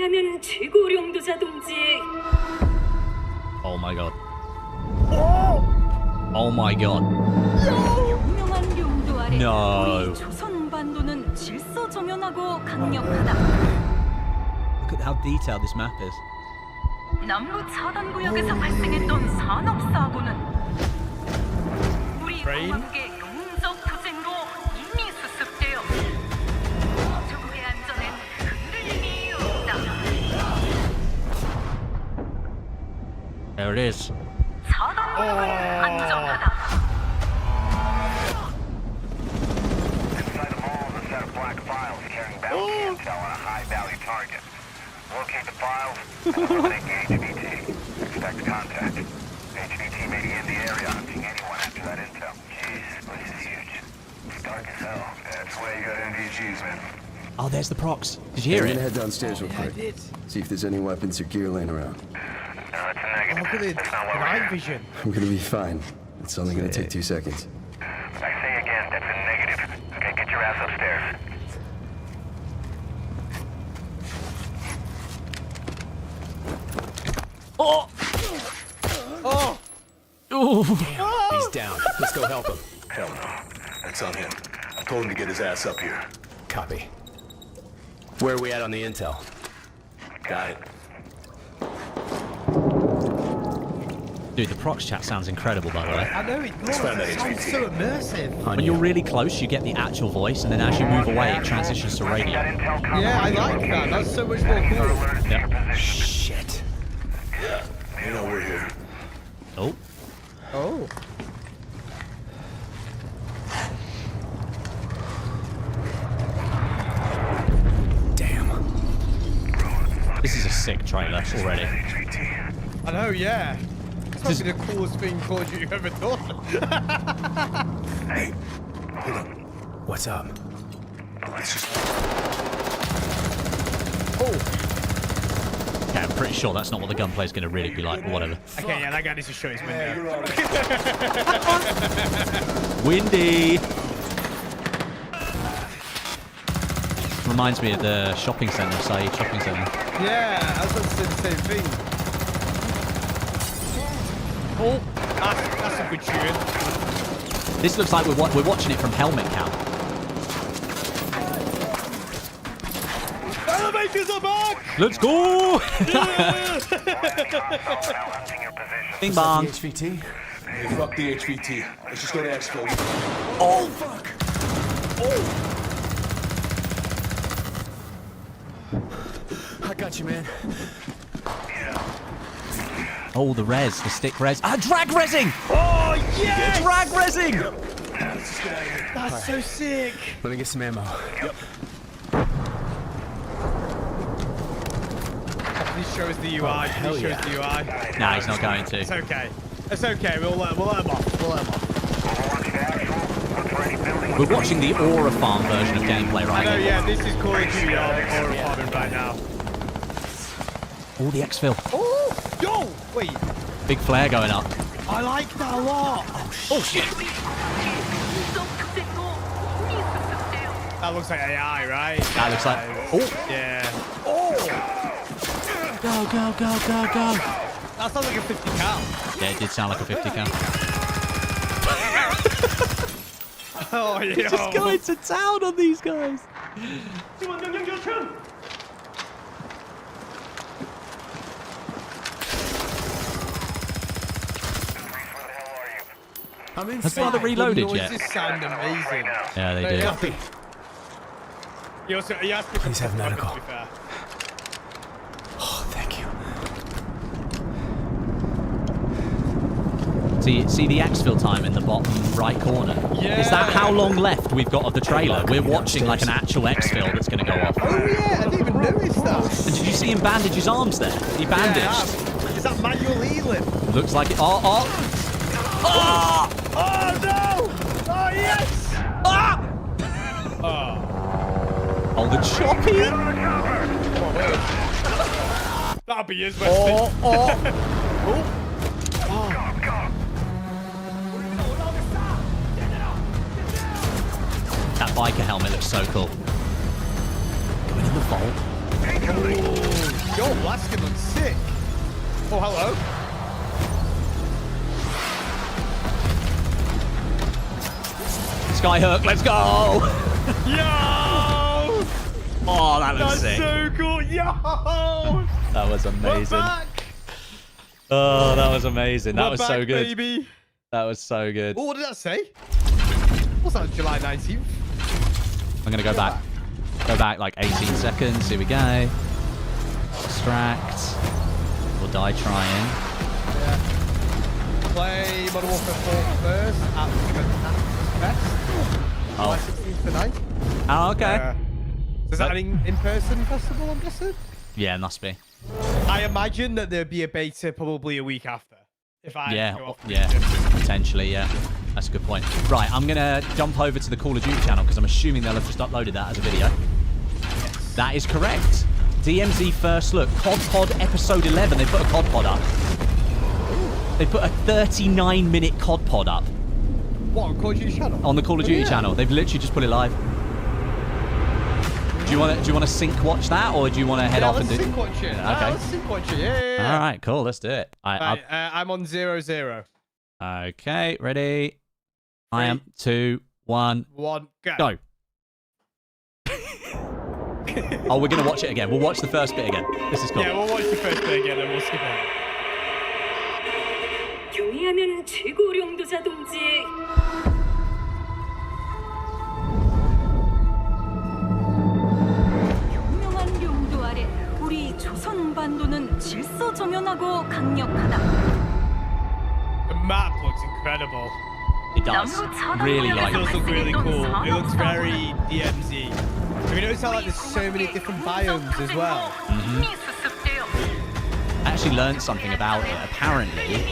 하면 최고령도 자동지. Oh my god. Oh my god. 유명한 용도 아래 No. 우리 조선 반도는 질서정연하고 강력하다. Look at how detailed this map is. 남부 차단 구역에서 발생했던 산업 사고는 우리 공화국의 용적 투쟁으로 이미 수습되어 조국의 안전엔 흔들림이 없다. There it is. 차단 구역은 안전하다. Inside the mall is a set of black files carrying bounty intel on a high-value target. Locate the files and eliminate the HVT. Expect contact. HVT may be in the area hunting anyone after that intel. Jeez, this is huge. It's dark as hell. That's why you got NVGs, man. Oh, there's the procs. Did you hear I'm it? gonna head downstairs real quick. See if there's any weapons or gear laying around. No, it's a negative. Look at it. That's not what we're Night here. vision. I'm gonna be fine. It's only gonna take 2 seconds. I say again, that's a negative. Okay, get your ass upstairs. Oh! Oh! Ooh. He's down. Let's go help him. Hell no. That's on him. I told him to get his ass up here. Copy. Where are we at on the intel? Got it. Dude, the procs chat sounds incredible, by the way. I know it does. find that It sounds HVT. so immersive. When you're really close, you get the actual voice, and then as you move away, it transitions to That radio. intel Yeah, I like that. That's so much more cool. alerted to Yeah. your position. Shit. Yeah, you know we're here. Oh. Oh. Damn. This is a sick trailer already. HVT. I know, yeah. It's Just- probably the coolest thing Call of Duty you've ever done. Hey, hold up. What's up? Let's just... Okay, I'm pretty sure that's not what the gunplay is going to really be like, but whatever. Okay, yeah, that guy needs to show his window. Windy! Reminds me of the shopping centre, Saeed shopping centre. Yeah, I was going to say the same thing. Oh! That's a good tune. This looks like we're watching it from helmet cam. Elevators are back! Let's go! Now hunting your position. Bing bong. HVT? Hey, fuck the HVT. Let's just go to exfil. Oh, fuck! I got you, man. Oh, the res, the stick res. Ah, drag resing! Oh, yes! Drag resing! That's so sick. Let me get some ammo. This shows the UI. hell This shows yeah. the UI. Nah, he's not going It's to. okay. It's okay. We'll let him off. We'll let him off. Overwatch to actual. Look for any buildings. We're watching the Aura Farm version of gameplay I right know, now. yeah, this is Call of Duty or apartment right now. Oh, the exfil. Oh! Yo! Wait. Big flare going up. I like that a lot. Oh, shit. That looks like AI, right? That looks like... Oh! Yeah. Go, go, go, go, go. That sounds like a 50 cal. Yeah, it did sound like a 50 cal. Oh, yeah. Just going to town on these guys. I'm in. Has Father reloaded The yet? noises sound amazing. Yeah, they do. Copy. He asked me Please have to medical. be fair. Oh, thank you. See the exfil time in the bottom right corner? Yeah. Is that how long left we've got of the trailer? We're watching like an actual exfil that's going to go off. Oh, yeah. I didn't even notice that. And did you see him bandage his arms there? He bandaged. Yeah, is that manual healing? Looks like it. Oh, oh. Oh! Oh, no! Oh, yes! Ah! Oh. Oh, the choppy! That'll be his Westie. Oh, oh. That biker helmet looks so cool. Going in the vault. Yo, blasting looks sick. Oh, hello. Skyhook, let's go! Yo! Oh, that looks That's sick. so cool. Yo! That was We're amazing. back. Oh, that was amazing. That We're was back, so good. baby. That was so good. Oh, what did that say? What's that, July 19th? I'm going to go back. Go back like 18 seconds. Here we go. Extract. We'll die trying. Yeah. Play Modern Warfare 4 first at the Fest. July 16th tonight. Oh, okay. Is that an in-person festival, I'm guessing? Yeah, must be. I imagine that there'd be a beta probably a week after. If I Yeah, go off yeah, potentially, yeah. That's a good point. Right, I'm going to jump over to the Call of Duty channel because I'm assuming they'll have just uploaded that as a video. Yes. That is correct. DMZ First Look. COD Pod Episode 11. They put a COD Pod up. They put a 39-minute COD Pod up. What, on Call of Duty channel? On the Call of Duty channel. They've literally just put it live. Do you want to sync watch that, or do you want to head off and do? Sync watch it. Okay. Let's sync watch it. Yeah. All right, cool. Let's do it. Right, I'm on 0-0. Okay, ready. I am 2, 1. 1, go. Go. Oh, we're gonna watch it again. We'll watch the first bit again. This is cool. Yeah, we'll watch the first bit again and we'll skip it. 용이하면 최고령도자 동지. 유명한 용도 아래 우리 조선 반도는 질서정연하고 강력하다. The map looks incredible. It does. Really It like does it. look really cool. It looks very DMZ. I mean, notice how like there's so many different biomes as well. I actually learned something about it. Apparently,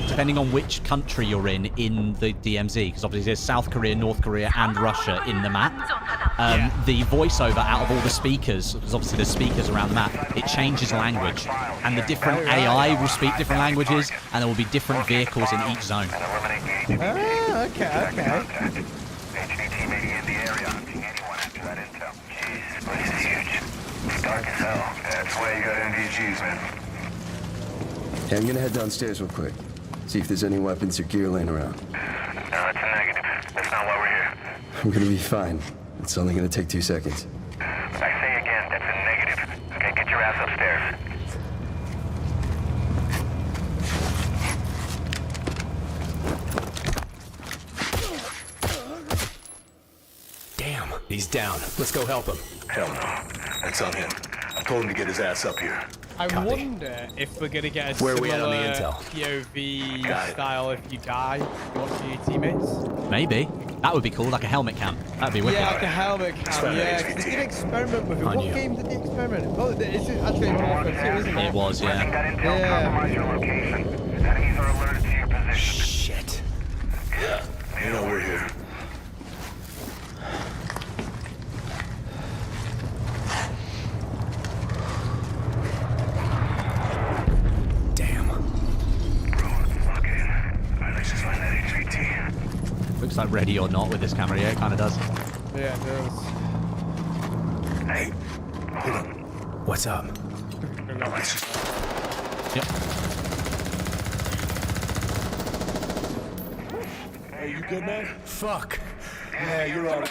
depending on which country you're in the DMZ, because obviously there's South Korea, North Korea, and Russia in the map. The voiceover out of all the speakers, because obviously there's speakers around the map, it changes language, and the different AI will speak different languages, and there will be different vehicles in each zone. Ah, okay. HVT may be in the area hunting anyone after that intel. Jeez, this is huge. It's dark as hell. That's why you got MDGs, man. Hey, I'm gonna head downstairs real quick. See if there's any weapons or gear laying around. No, that's a negative. That's not why we're here. I'm gonna be fine. It's only gonna take 2 seconds. I say again, that's a negative. Okay, get your ass upstairs. Damn, he's down. Let's go help him. Hell no. That's on him. I told him to get his ass up here. I Copy. wonder if we're gonna get a Where are similar we at on the intel? POV Got it. style if you die, watching your teammates. Maybe. That would be cool, like a helmet cam. That'd be wicked. Yeah, like a helmet cam. Spend Yeah, HVT. 'cause they did an experiment with it. On What you. game did they experiment? Oh, it's actually Modern Warfare 2, isn't it? It was, Letting yeah. that intel Yeah. compromise your location. Enemies are alerted to your position. Shit. You know we're here. Damn. Okay. Alright, let's just find that HVT. Looks like Ready or Not with this camera. Yeah, it kind of does. Yeah, it does. Hey, hold up. What's up? Let's just... Yep. Hey, you good, man? Fuck. Yeah, you're all right.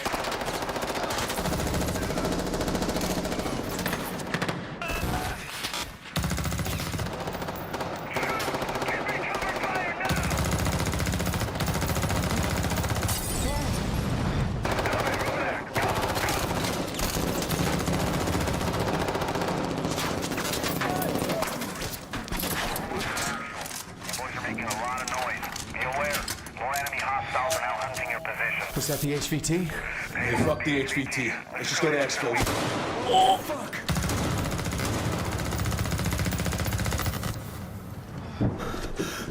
Boys are making a lot of noise. Be aware. More enemy hostiles are now hunting your position. Was that the HVT? Hey, fuck the HVT. Let's just go to exfil. Oh, fuck!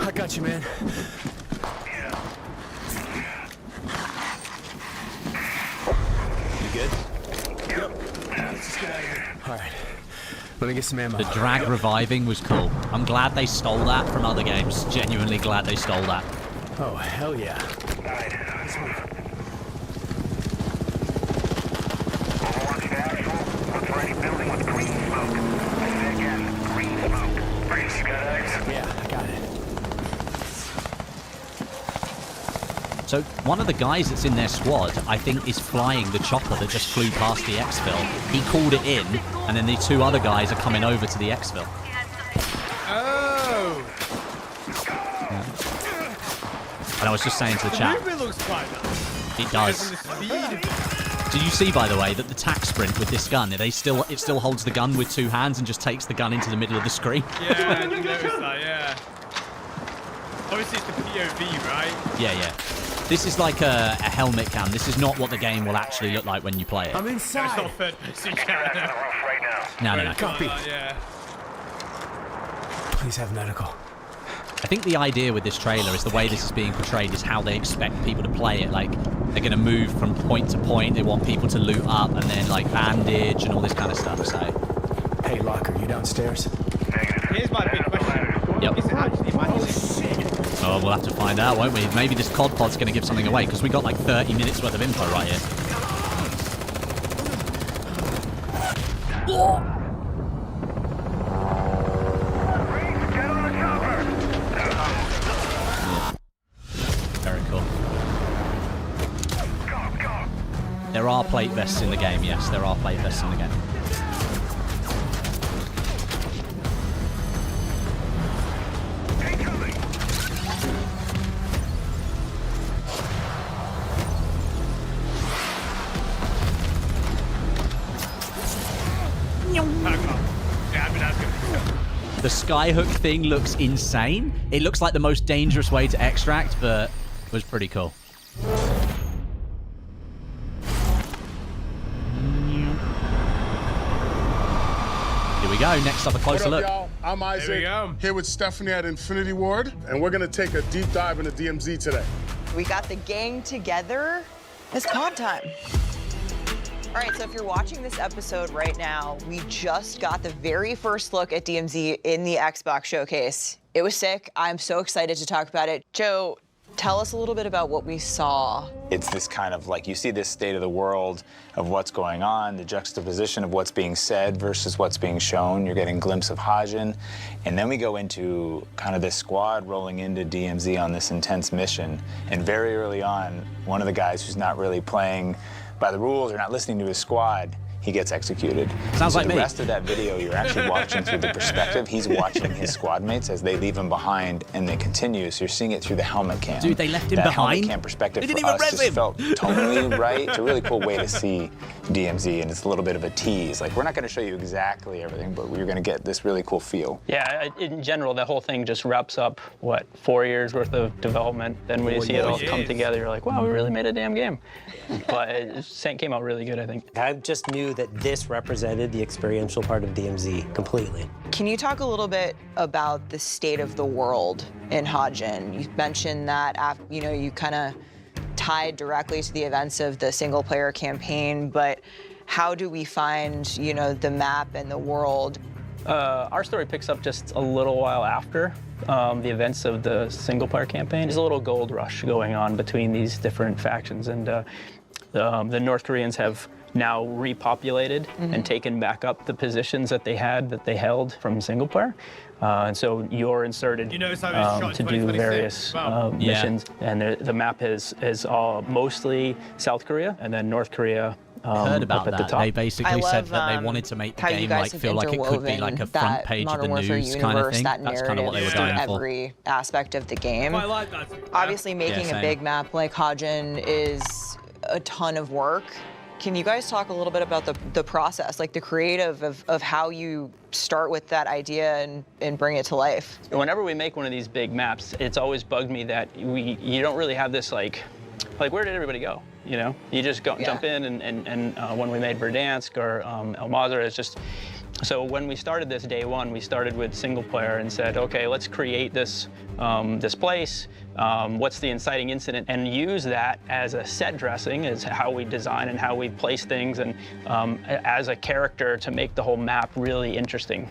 I got you, man. You good? Yep. Let's just get out of here. All right. Let me get some ammo. The drag reviving was cool. I'm glad they stole that from other games. Genuinely glad they stole that. Oh, hell yeah. Alright, let's move. Overwatch to actual. Look for any building with green smoke. Reese, you got eyes? Yeah, I got it. So one of the guys that's in their squad, I think, is flying the chopper that just flew past the exfil. He called it in, and then the 2 other guys are coming over to the exfil. Oh! And I was just saying to the chat, Movement looks quite nice. it does. The speed of it. Did you see, by the way, that the tack sprint with this gun, it still holds the gun with 2 hands and just takes the gun into the middle of the screen? Yeah, I did notice that, yeah. Obviously, it's the POV, right? Yeah, yeah. This is like a helmet cam. This is not what the game will actually look like when you play it. I'm It's inside. not third-person Back on the camera. roof right now. No. Copy. Yeah. Please have medical. I think the idea with this trailer is the way this is being portrayed is how they expect people to play it. Like, they're going to move from point to point. They want people to loot up and then, like, bandage and all this kind of stuff, so... Hey, Locker, you downstairs? Negative. Here's my big question. Yep. Is it actually magic? Oh, we'll have to find out, won't we? Maybe this COD pod's going to give something away, because we got, like, 30 minutes worth of info right here. Oh! Get on the chopper! Very cool. Go! There are plate vests in the game, yes. There are plate vests in the game. Incoming! Yeah, I mean, that's good. The skyhook thing looks insane. It looks like the most dangerous way to extract, but it was pretty cool. Here we go. Next up, a closer What look. up, y'all? I'm There we Isaac, go. here with Stephanie at Infinity Ward, and we're gonna take a deep dive into DMZ today. We got the gang together. It's COD time. All right, so if you're watching this episode right now, we just got the very first look at DMZ in the Xbox showcase. It was sick. I'm so excited to talk about it. Joe, tell us a little bit about what we saw. It's this kind of like, you see this state of the world of what's going on, the juxtaposition of what's being said versus what's being shown. You're getting a glimpse of Hajin. And then we go into kind of this squad rolling into DMZ on this intense mission. And very early on, one of the guys who's not really playing by the rules or not listening to his squad, he gets executed. Sounds so like the me. rest of that video, you're actually watching through the perspective. He's watching his squad mates as they leave him behind, and they continue. So you're seeing it through the helmet cam. Dude, they left him that behind? helmet cam perspective They for didn't even us rev just him. felt tonally right. It's a really cool way to see DMZ, and it's a little bit of a tease. Like, we're not going to show you exactly everything, but we're going to get this really cool feel. Yeah, in general, the whole thing just wraps up, what, 4 years worth of development. Then when you see it all come together, you're like, wow, we really made a damn game. But it came out really good, I think. I just knew that this represented the experiential part of DMZ completely. Can you talk a little bit about the state of the world in Hajin? You mentioned that, you kind of tied directly to the events of the single-player campaign, but how do we find, the map and the world? Our story picks up just a little while after the events of the single-player campaign. There's a little gold rush going on between these different factions, and the North Koreans have now repopulated and taken back up the positions that they held from single player. And so you're inserted You notice how it's shot to in do 2026? various Wow. missions. And the map is all mostly South Korea and then North Korea Heard about up at the that. top. They basically said that they wanted to make the how you game guys like have feel like it could be interwoven like a front that page of the Modern Warfare news kind of universe, thing. that That's kind of what they were narrative going through for. every aspect of the game. I like that. Obviously, making same. a big map like Hajin is a ton of work. Can you guys talk a little bit about the process, like the creative of how you start with that idea and bring it to life? Whenever we make one of these big maps, it's always bugged me that you don't really have this like where did everybody go? You just jump in and when we made Verdansk or El Mazar, it's just. So when we started this day one, we started with single player and said, okay, let's create this this place. What's the inciting incident? And use that as a set dressing, as how we design and how we place things, and as a character to make the whole map really interesting.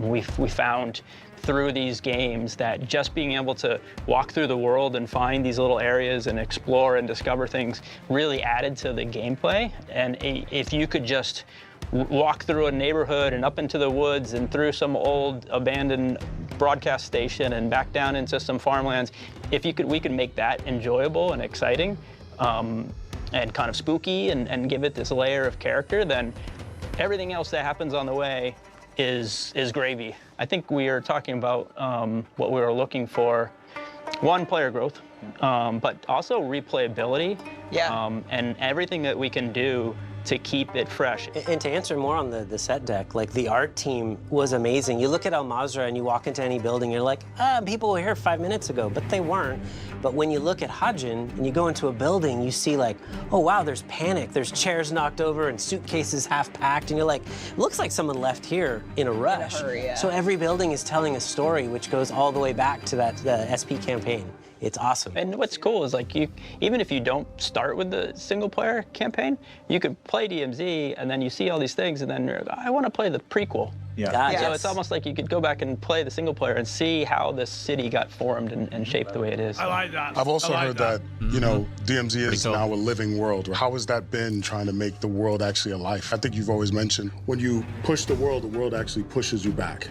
We found through these games that just being able to walk through the world and find these little areas and explore and discover things really added to the gameplay. And if you could just walk through a neighborhood and up into the woods and through some old abandoned broadcast station and back down into some farmlands, we could make that enjoyable and exciting and kind of spooky and give it this layer of character, then everything else that happens on the way is gravy. I think we are talking about what we were looking for. One, player growth, but also replayability. Yeah. And everything that we can do to keep it fresh. And to answer more on the set deck, like the art team was amazing. You look at Al Mazrah and you walk into any building, you're like, people were here 5 minutes ago, but they weren't. But when you look at Hajin and you go into a building, you see like, oh wow, there's panic, there's chairs knocked over and suitcases half packed, and you're like, looks like someone left here in a rush. In a hurry, yeah. So every building is telling a story which goes all the way back to the SP campaign. It's awesome. And what's cool is like even if you don't start with the single player campaign, you could play DMZ and then you see all these things and then you're like, I want to play the prequel. Yeah. So it's almost like you could go back and play the single player and see how this city got formed and shaped the way it is. I like that. I've also heard that, you know, DMZ is now a living world. How has that been trying to make the world actually alive? I think you've always mentioned when you push the world actually pushes you back.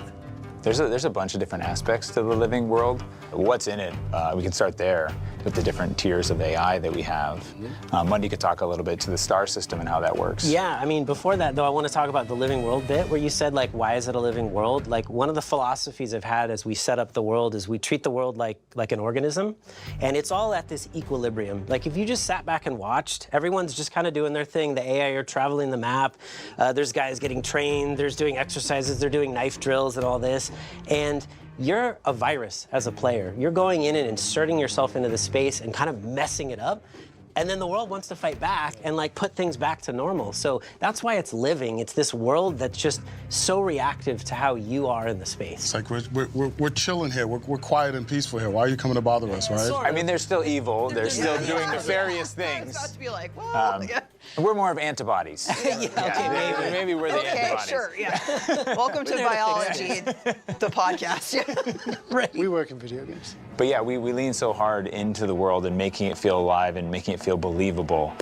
There's a bunch of different aspects to the living world. What's in it? We can start there with the different tiers of AI that we have. Mundy could talk a little bit to the star system and how that works. Yeah, I mean, before that, though, I want to talk about the living world bit where you said, like, why is it a living world? Like, one of the philosophies I've had as we set up the world is we treat the world like an organism, and it's all at this equilibrium. Like, if you just sat back and watched, everyone's just kind of doing their thing. The AI are traveling the map. There's guys getting trained. There's doing exercises. They're doing knife drills and all this. And you're a virus as a player. You're going in and inserting yourself into the space and kind of messing it up. And then the world wants to fight back and like put things back to normal. So that's why it's living. It's this world that's just so reactive to how you are in the space. It's like we're chilling here. We're quiet and peaceful here. Why are you coming to bother us, right? I mean, they're still evil. They're still doing nefarious things. It's about to be like, well, yeah. We're more of antibodies. Okay, maybe we're the antibodies. Okay, sure, yeah. Welcome to biology, the podcast. Yeah. Right. We work in video games. But yeah, we lean so hard into the world and making it feel alive and making it feel believable.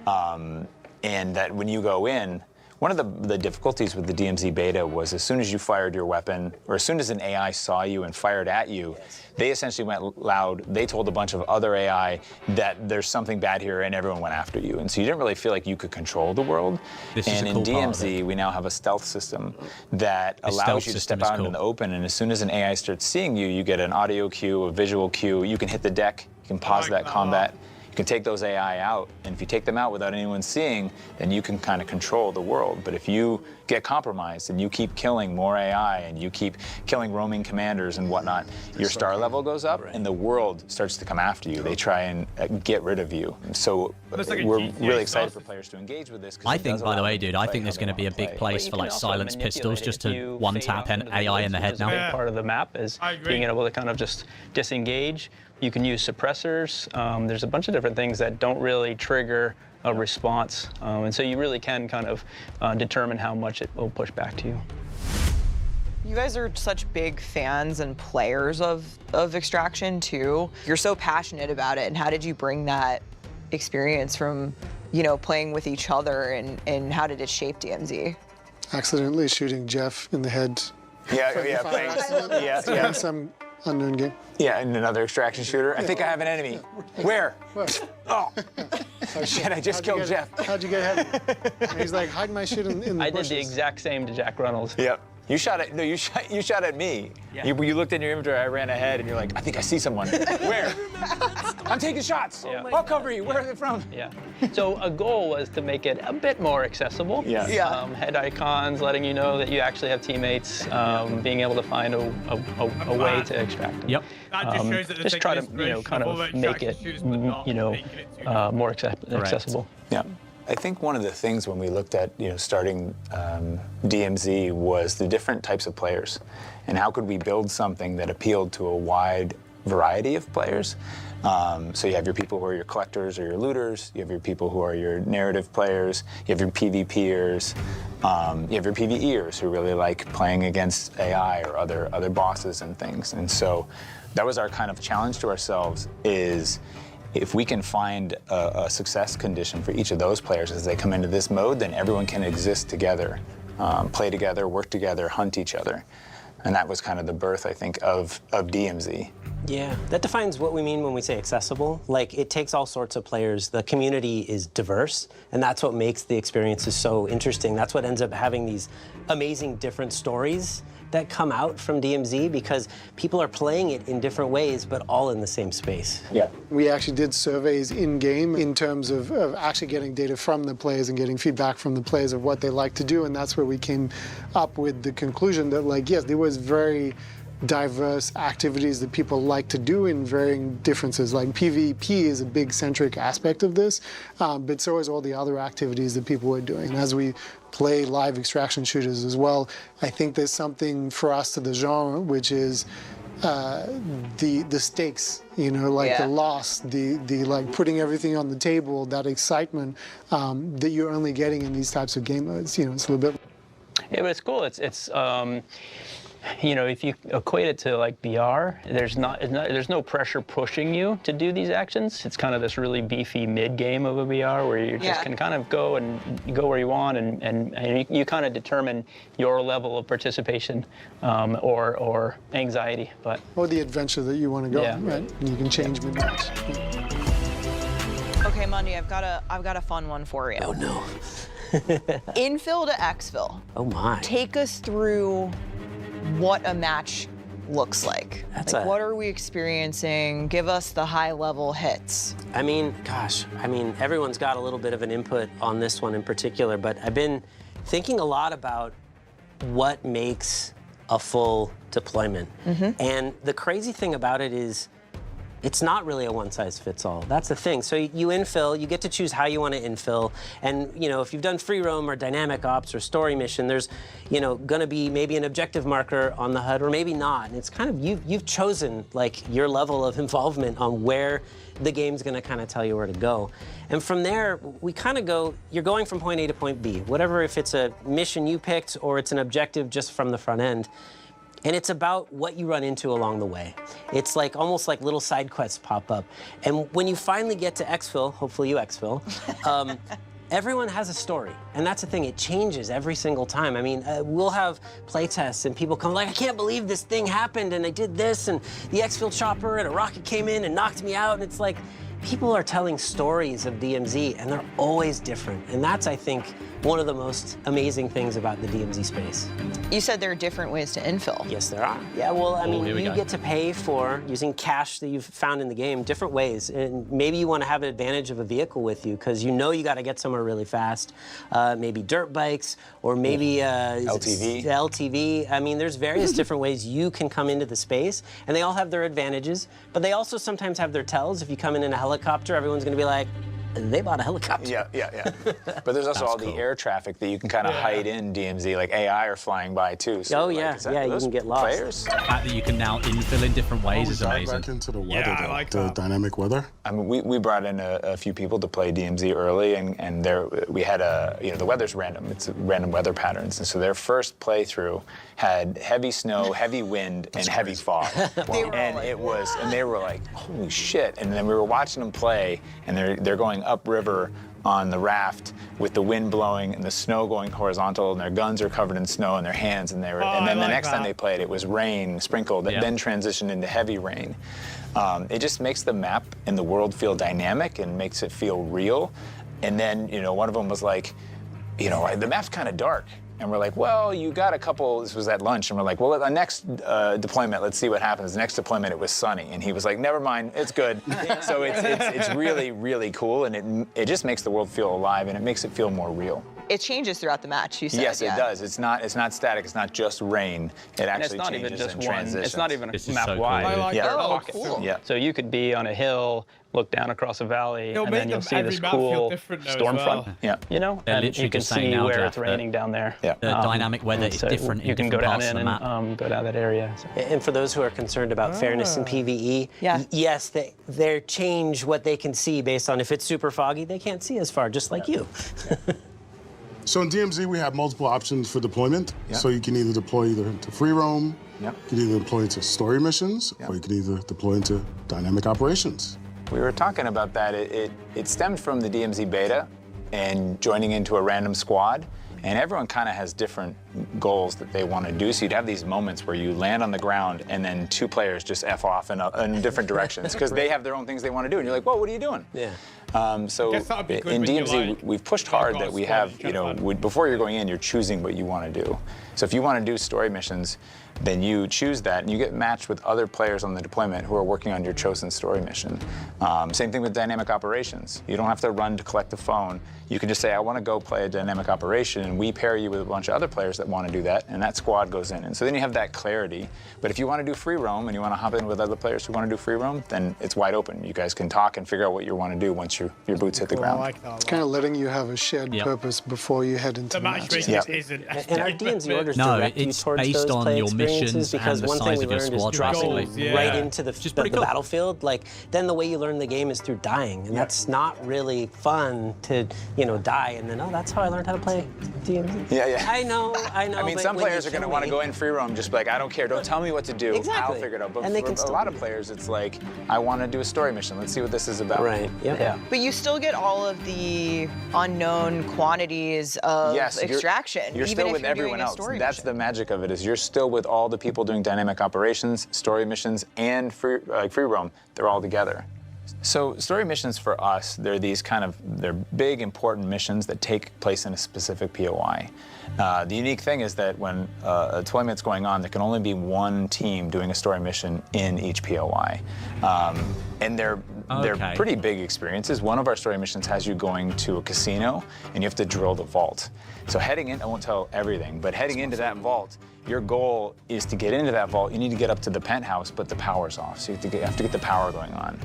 And that when you go in, one of the difficulties with the DMZ beta was as soon as you fired your weapon, or as soon as an AI saw you and fired at you, they essentially went loud. They told a bunch of other AI that there's something bad here, and everyone went after you. And so you didn't really feel like you could control the world. And in DMZ, we now have a stealth system that allows you to step out into the open, and as soon as an AI starts seeing you, you get an audio cue, a visual cue. You can hit the deck, you can pause that combat. You can take those AI out, and if you take them out without anyone seeing, then you can kind of control the world. But if you get compromised and you keep killing more AI and you keep killing roaming commanders and whatnot, your star level goes up and the world starts to come after you. They try and get rid of you. So we're really excited for players to engage with this. I think, by the way, dude, I think there's going to be a big place for like silenced pistols just to one-tap an AI in the head now. Big part of the map is being able to kind of just disengage. You can use suppressors. There's a bunch of different things that don't really trigger a response. And so you really can kind of determine how much it will push back to you. You guys are such big fans and players of Extraction too. You're so passionate about it, and how did you bring that experience from, you know, playing with each other, and how did it shape DMZ? Accidentally shooting Jeff in the head. Yeah. Some unknown game. Yeah, and another extraction shooter. I think I have an enemy. Where? Oh. Shit, I just killed Jeff. How'd you get ahead? And he's like, hide my shit in the bushes. I did the exact same to Jack Reynolds. Yep. You shot at me. Yeah. You looked in your inventory, I ran ahead, and you're like, I think I see someone. Where? I'm taking shots. Yeah. I'll cover you. Where are they from? Yeah. So a goal was to make it a bit more accessible. Yeah. Head icons, letting you know that you actually have teammates, being able to find a way to extract them. Yep. Just try to, kind of make it, more accessible. Yeah. I think one of the things when we looked at, starting DMZ was the different types of players, and how could we build something that appealed to a wide variety of players. So you have your people who are your collectors or your looters, you have your people who are your narrative players, you have your PvPers, you have your PvEers who really like playing against AI or other bosses and things. And so that was our kind of challenge to ourselves, is if we can find a success condition for each of those players as they come into this mode, then everyone can exist together, play together, work together, hunt each other. And that was kind of the birth, I think, of DMZ. Yeah, that defines what we mean when we say accessible. Like, it takes all sorts of players. The community is diverse, and that's what makes the experiences so interesting. That's what ends up having these amazing different stories that come out from DMZ, because people are playing it in different ways, but all in the same space. Yeah. We actually did surveys in-game in terms of actually getting data from the players and getting feedback from the players of what they like to do, and that's where we came up with the conclusion that, like, yes, there was very diverse activities that people like to do in varying differences. Like PvP is a big centric aspect of this, but so is all the other activities that people were doing. And as we play live extraction shooters as well, I think there's something for us to the genre, which is the stakes, you know, like the loss, the like putting everything on the table, that excitement that you're only getting in these types of game modes. You know, it's a little bit. Yeah, but it's cool. It's you know, if you equate it to like VR, there's no pressure pushing you to do these actions. It's kind of this really beefy mid game of a VR where you just can kind of go where you want, and you kind of determine your level of participation or anxiety, but Or the adventure that you want to go on, right? And you can change mid-match. Okay, Mundy, I've got a fun one for you. Oh no. Infill to exfil. Oh my. Take us through what a match looks like. What are we experiencing? Give us the high-level hits. I mean, gosh, everyone's got a little bit of an input on this one in particular, but I've been thinking a lot about what makes a full deployment. And the crazy thing about it is, it's not really a one-size-fits-all. That's the thing. So you infill, you get to choose how you want to infill. And, you know, if you've done free roam or dynamic ops or story mission, there's, you know, going to be maybe an objective marker on the HUD or maybe not. And it's kind of, you've chosen, like, your level of involvement on where the game's going to kind of tell you where to go. And from there, we kind of go, you're going from point A to point B, whatever, if it's a mission you picked or it's an objective just from the front end. And it's about what you run into along the way. It's like almost like little side quests pop up. And when you finally get to exfil, hopefully you exfil, everyone has a story. And that's the thing, it changes every single time. I mean, we'll have playtests and people come like, I can't believe this thing happened and I did this and the exfil chopper and a rocket came in and knocked me out. And it's like, people are telling stories of DMZ and they're always different. And that's, I think, one of the most amazing things about the DMZ space. You said there are different ways to infill. Yes, there are. Yeah, well, I mean, you get to pay for, using cash that you've found in the game, different ways. And maybe you want to have an advantage of a vehicle with you because you know you got to get somewhere really fast. Maybe dirt bikes or maybe LTV. I mean, there's various different ways you can come into the space, and they all have their advantages, but they also sometimes have their tells. If you come in a helicopter, everyone's going to be like, they bought a helicopter. Yeah. But there's also all the air traffic that you can kind of hide in DMZ, like AI are flying by too. So you can get lost. Players? The fact that you can now infill in different ways is amazing. Back into the weather, I like the dynamic weather. I mean, we brought in a few people to play DMZ early, and there we had the weather's random. It's random weather patterns, and so their first playthrough had heavy snow, heavy wind, and heavy fog. And they were like, holy shit! And then we were watching them play, and they're going upriver on the raft with the wind blowing and the snow going horizontal, and their guns are covered in snow in their hands, and and then the next time they played, it was rain sprinkled, that then transitioned into heavy rain. It just makes the map and the world feel dynamic and makes it feel real. And then, one of them was like, the map's kind of dark. And we're like, well, you got a couple, this was at lunch, and we're like, well, the next deployment, let's see what happens. The next deployment, it was sunny. And he was like, never mind, it's good. So it's really, really cool, and it just makes the world feel alive, and it makes it feel more real. It changes throughout the match, you said. Yes, it does. It's not static. It's not just rain. It And actually it's not even changes just in one. transitions. It's not even This is map so cool, wide. dude. I like Yeah. that. Oh, Pockets. cool. Yeah. So you could be on a hill, look down across a valley, It'll and make then you'll them- see every this map feel cool different though as storm well. front. Yeah. You know, They're and literally you can just saying see now, where Jeff, it's raining down there. Yeah. The dynamic weather and is so different in you can go different down parts in of the map. and go down that area. So. And for those who are concerned about fairness in PvE, Yeah. yes, they change what they can see based on if it's super foggy, they can't see as far, just like you. So in DMZ, we have multiple options for deployment. Yeah. So you can either deploy to free roam, Yep. you can either deploy into story missions, Yep. or you can either deploy into dynamic operations. We were talking about that. It stemmed from the DMZ beta and joining into a random squad. And everyone kind of has different goals that they want to do. So you'd have these moments where you land on the ground and then two players just F off in different directions because they have their own things they want to do. And you're like, whoa, what are you doing? Yeah. So Guess that'd be good in when you, DMZ, like, we've pushed you've got hard a that we squad, have, you can't before you're going in, you're choosing what you want to do. So if you want to do story missions, then you choose that and you get matched with other players on the deployment who are working on your chosen story mission. Same thing with dynamic operations. You don't have to run to collect the phone. You can just say, I want to go play a dynamic operation, and we pair you with a bunch of other players that want to do that, and that squad goes in. And so then you have that clarity. But if you want to do free roam and you want to hop in with other players who want to do free roam, then it's wide open. You guys can talk and figure out what you want to do once your boots hit the I ground. like that. It's kind of letting you have a shared Yep. purpose before you head into The the match. matchmaking Yeah. isn't. And our DMZ orders No, direct you it's towards based those on play your experiences missions because and the one size thing we of your learned is squad, dropping basically. Yeah. right into the, Which is pretty cool. battlefield. Like then the way you learn the game is through dying, and that's not really fun to die and then that's how I learned how to play DMZ. Yeah, yeah. I know. I mean, but some when players you are going to kill want to me- go in free roam, just be like, I don't care, don't tell me what to do, I'll Exactly. figure it out. But And they for can a still lot do of it. players, it's like, I want to do a story mission, let's see what this is about. Right. Yep. Yeah. But you still get all of the unknown quantities of Yes, extraction. You're even still if with you're everyone doing a else. story That's mission. the magic of it, is you're still with all the people doing dynamic operations, story missions, and free roam. They're all together. So story missions for us, they're big, important missions that take place in a specific POI. The unique thing is that when a deployment's going on, there can only be one team doing a story mission in each POI. And they're pretty big experiences. One of our story missions has you going to a casino, and you have to drill the vault. So heading in, I won't tell everything, but heading into that vault, your goal is to get into that vault. You need to get up to the penthouse, but the power's off, so you have to get the power going on.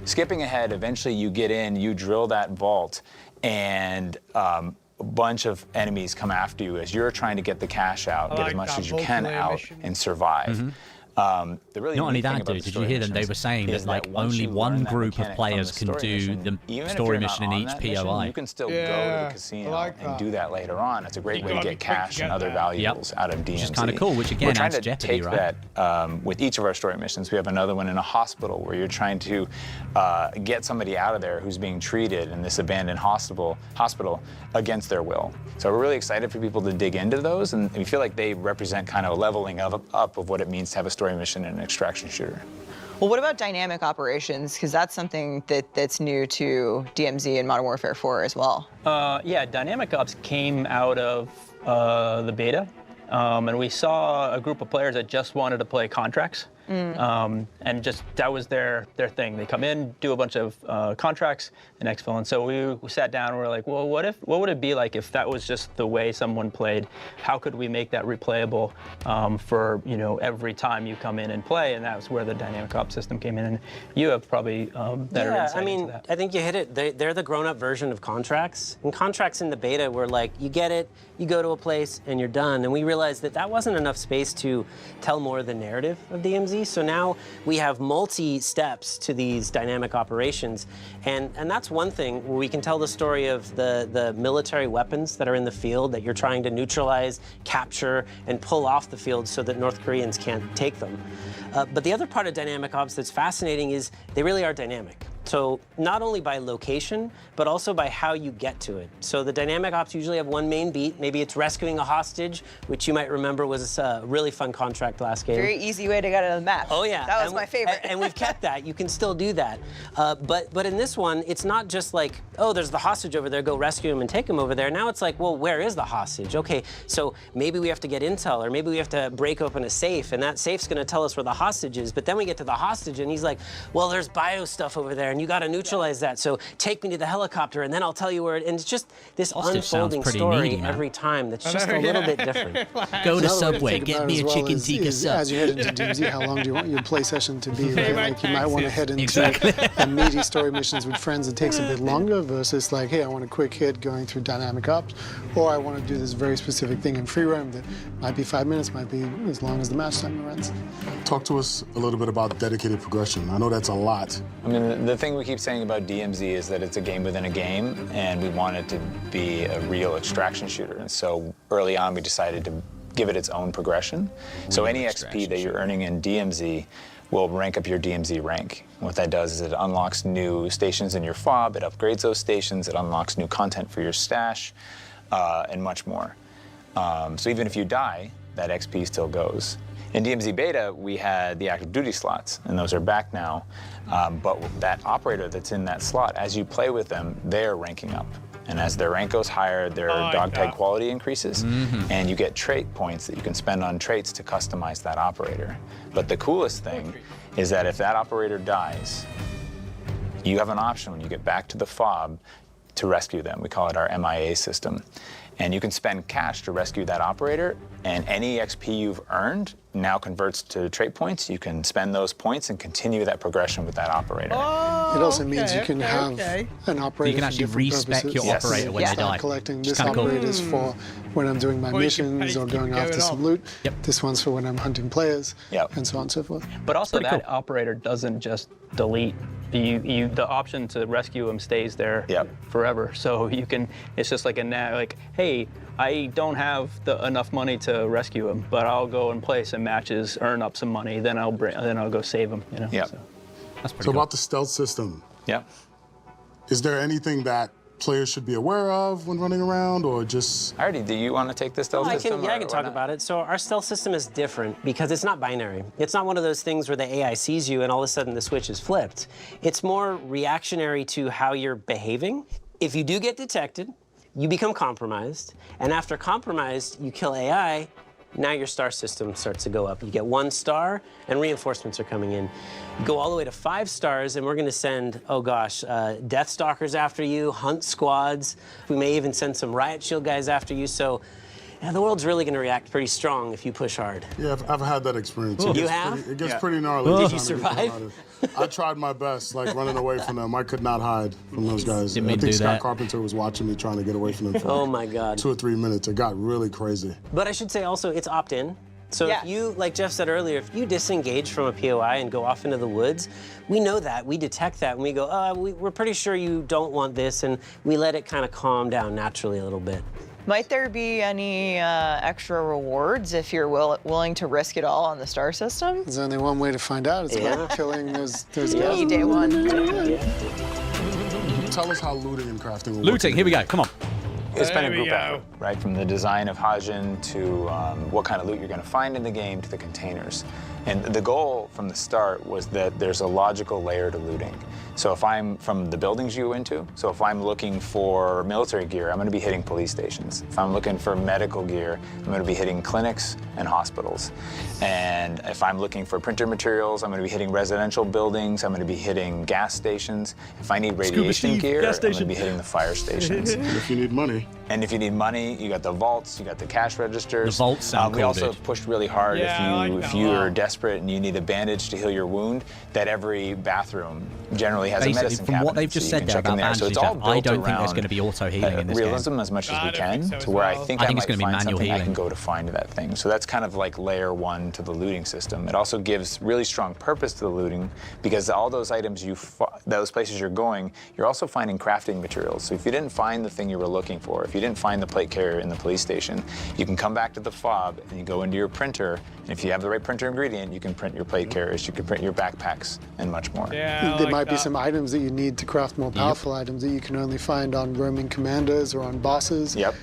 Skipping ahead, eventually you get in, you drill that vault, and a bunch of enemies come after you as you're trying to get the cash out, get as much as you can out, and survive. The really Not only neat thing that, about dude, the did you story hear them? They missions were saying is that like once only you one learn that group of mechanic from players the can story do mission, the even if story you're not mission in on each that mission, POI. you can still go to Yeah, the casino I like and that. do that later on. It's a great You way to gotta be get quick to cash and get other that. valuables out of DMZ. Which is kinda cool, which again We're trying adds to jeopardy, take right? that with each of our story missions. We have another one in a hospital where you're trying to get somebody out of there who's being treated in this abandoned hospital against their will. So we're really excited for people to dig into those, and we feel like they represent kind of a leveling up of what it means to have a story mission in an extraction shooter. Well, what about dynamic operations? Because that's something that's new to DMZ and Modern Warfare 4 as well. Yeah, dynamic ops came out of the beta, and we saw a group of players that just wanted to play contracts. And just that was their thing. They come in, do a bunch of contracts, and exfil. And so we sat down and we were like, well, what would it be like if that was just the way someone played? How could we make that replayable for every time you come in and play? And that was where the dynamic ops system came in. And you have probably better insight into that. I think you hit it. They're the grown-up version of contracts. And contracts in the beta were like, you get it, you go to a place, and you're done. And we realized that wasn't enough space to tell more of the narrative of DMZ. So now we have multi-steps to these dynamic operations. And that's one thing where we can tell the story of the military weapons that are in the field that you're trying to neutralize, capture, and pull off the field so that North Koreans can't take them. But the other part of dynamic ops that's fascinating is they really are dynamic. So not only by location, but also by how you get to it. So the dynamic ops usually have one main beat. Maybe it's rescuing a hostage, which you might remember was a really fun contract last game. Very easy way to get to the map. Oh yeah, That was my favorite. And we've kept that. You can still do that. But in this one, it's not just like, oh, there's the hostage over there, go rescue him and take him over there. Now it's like, well, where is the hostage? Okay, so maybe we have to get intel, or maybe we have to break open a safe, and that safe's gonna tell us where the hostage is. But then we get to the hostage, and he's like, well, there's bio stuff over there. there, and you got to neutralize that. So take me to the helicopter, and then I'll tell you where it. And it's just this Hostage sounds unfolding pretty story needy, man. every time. That's just a little bit different. Go to Another way Subway, think get about me it a as well chicken is- tikka is sub. As you head into DMZ, how long do you want your play session to be? Pay Right? my Like you might want to taxes. head into Exactly. a meaty story missions with friends. It takes a bit longer versus like, hey, I want a quick hit going through dynamic ops, or I want to do this very specific thing in free roam that might be 5 minutes, might be as long as the match time runs. Talk to us a little bit about dedicated progression. I know that's a lot. I mean, the thing we keep saying about DMZ is that it's a game within a game, and we want it to be a real extraction shooter. And so early on, we decided to give it its own progression. So any XP that you're earning in DMZ will rank up your DMZ rank. What that does is it unlocks new stations in your fob, it upgrades those stations, it unlocks new content for your stash, and much more. So even if you die, that XP still goes. In DMZ Beta, we had the active duty slots, and those are back now. But that operator that's in that slot, as you play with them, they're ranking up. And as their rank goes higher, their dog tag quality increases, and you get trait points that you can spend on traits to customize that operator. But the coolest thing is that if that operator dies, you have an option when you get back to the fob to rescue them. We call it our MIA system. And you can spend cash to rescue that operator, and any XP you've earned now converts to trait points. You can spend those points and continue that progression with that operator. Oh, It also means you can have an operator. You can actually for different respec purposes. your operator when they die. Collecting Which is this kinda cool. operator is for when I'm doing my Or you can missions pay or to keep going going after some on. loot. Yep. This one's for when I'm hunting players, Yep. and so on and so forth. But also Pretty that operator doesn't just delete. The option to rescue him stays there forever. So you can, it's just like like, hey, I don't have enough money to rescue him, but I'll go and play some matches, earn up some money, then I'll go save him. You know. Yeah. So. That's pretty So cool. about the stealth system, Yeah. is there anything that players should be aware of when running around, or just... Artie, do you want to take this stealth I system? can talk about it. So our stealth system is different because it's not binary. It's not one of those things where the AI sees you and all of a sudden the switch is flipped. It's more reactionary to how you're behaving. If you do get detected, you become compromised, and after compromised, you kill AI, now your star system starts to go up. You get 1 star, and reinforcements are coming in. You go all the way to 5 stars, and we're gonna send, oh gosh, Death Stalkers after you, Hunt Squads. We may even send some Riot Shield guys after you, so yeah, the world's really gonna react pretty strong if you push hard. Yeah, I've had that experience. You have? It gets pretty gnarly. Did trying you to get the hell survive? out of it. I tried my best, like running away from them. I could not hide from those guys. Didn't I mean to think do Scott that. Carpenter was watching me trying to get away from them for Oh my God. 2 or 3 minutes. It got really crazy. But I should say also, it's opt-in. So if you, like Jeff said earlier, if you disengage from a POI and go off into the woods, we know that, we detect that, and we go, we're pretty sure you don't want this, and we let it kind of calm down naturally a little bit. Might there be any extra rewards if you're willing to risk it all on the star system? There's only one way to find out. It's by killing those guys. Day one. Tell us how looting and crafting will Looting, here we go, come on. It's been a There we group go. effort, right? From the design of Hajin to what kind of loot you're going to find in the game to the containers. And the goal from the start was that there's a logical layer to looting. So if I'm from the buildings you go into, so if I'm looking for military gear, I'm going to be hitting police stations. If I'm looking for medical gear, I'm going to be hitting clinics and hospitals. And if I'm looking for printer materials, I'm going to be hitting residential buildings. I'm going to be hitting gas stations. If I need radiation gear, I'm going to be hitting the fire stations. And if you need money. And if you need money, you got the vaults, you got the cash registers. The vaults sound We cool, also dude. pushed really hard if you're desperate and you need a bandage to heal your wound, that every bathroom generally has a Basically, medicine from cabinet, what they've just so you said can there check in about there. So it's bandages, all Jeff, I built don't think there's around, going to be auto-healing in this game. realism as much as we I don't can, think so as to where I well. think I I think it's might gonna be find manual something I healing. can go to find that thing. So that's kind of like layer 1 to the looting system. It also gives really strong purpose to the looting because all those items those places you're going, you're also finding crafting materials. So if you didn't find the thing you were looking for, if you didn't find the plate carrier in the police station, you can come back to the fob and you go into your printer, and if you have the right printer ingredient, you can print your plate carriers, you can print your backpacks, and much more. Yeah, There might be some items that you need to craft more powerful items that you can only find on roaming commandos or on bosses. Yep.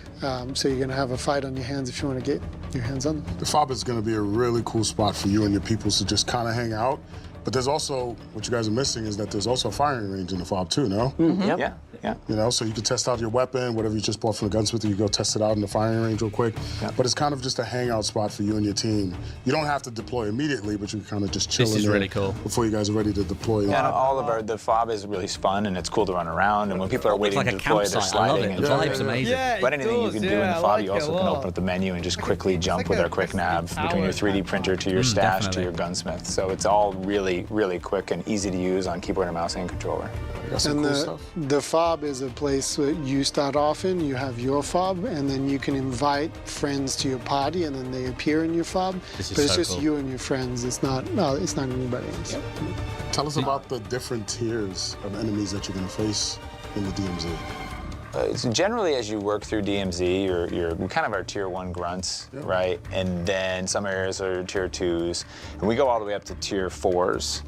So you're going to have a fight on your hands if you want to get your hands on them. The fob is going to be a really cool spot for you and your people to just kind of hang out. But there's also, what you guys are missing is that there's also a firing range in the fob too, no? Yep. Yeah, Yeah. You know, so you can test out your weapon, whatever you just bought from the gunsmith, you go test it out in the firing range real quick. Yeah. But it's kind of just a hangout spot for you and your team. You don't have to deploy immediately, but you can kind of just chill This in is there really cool. before you guys are ready to deploy. Yeah, all of the fob is really fun and it's cool to run around. And when people are waiting like to a deploy, they're campsite. I love sliding it. and The jumping. vibe's amazing. Yeah, But anything you can do in the fob, you also can lot. open up the menu and just quickly jump with our quick nav between your 3D printer to your stash to your gunsmith. So it's all really, really quick and easy to use on keyboard and mouse and controller. And the fob is a place that you start off in. You have your fob, and then you can invite friends to your party, and then they appear in your fob. This is but it's so just cool. you and your friends. It's not anybody else. Yep. Tell us about the different tiers of enemies that you're going to face in the DMZ. So generally, as you work through DMZ, you're kind of our tier 1 grunts, right? And then some areas are tier 2s, and we go all the way up to tier 4s,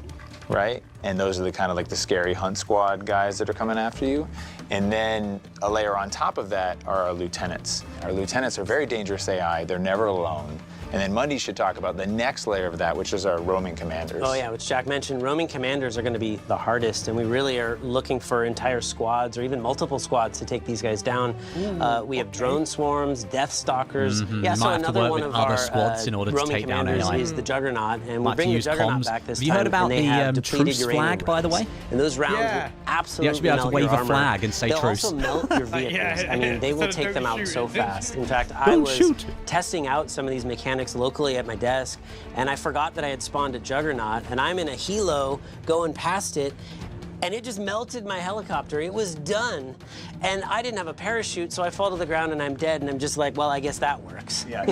right? And those are the kind of like the scary hunt squad guys that are coming after you. And then a layer on top of that are our lieutenants. Our lieutenants are very dangerous AI. They're never alone. And then Mundy should talk about the next layer of that, which is our roaming commanders. Oh yeah, which Jack mentioned, roaming commanders are going to be the hardest, and we really are looking for entire squads or even multiple squads to take these guys down. We have drone swarms, death stalkers. Mm-hmm. Yeah, You so might have to another work one with of other our squads in order to roaming take down commanders AI. is the Juggernaut, and we Might bring to the use Juggernaut comms. back this Have you time. heard about and they the have depleted truce uranium flag, by the way? rounds. And those rounds will absolutely You actually be able to melt wave your a armor. flag and say They'll truce. also melt your vehicles. I mean, they will Instead of take them don't out shoot so it. fast. In fact, I Don't was shoot. testing out some of these mechanics locally at my desk, and I forgot that I had spawned a Juggernaut, and I'm in a helo going past it, and it just melted my helicopter. It was done. And I didn't have a parachute, so I fall to the ground and I'm dead, and I'm just like, well, I guess that works. Yeah.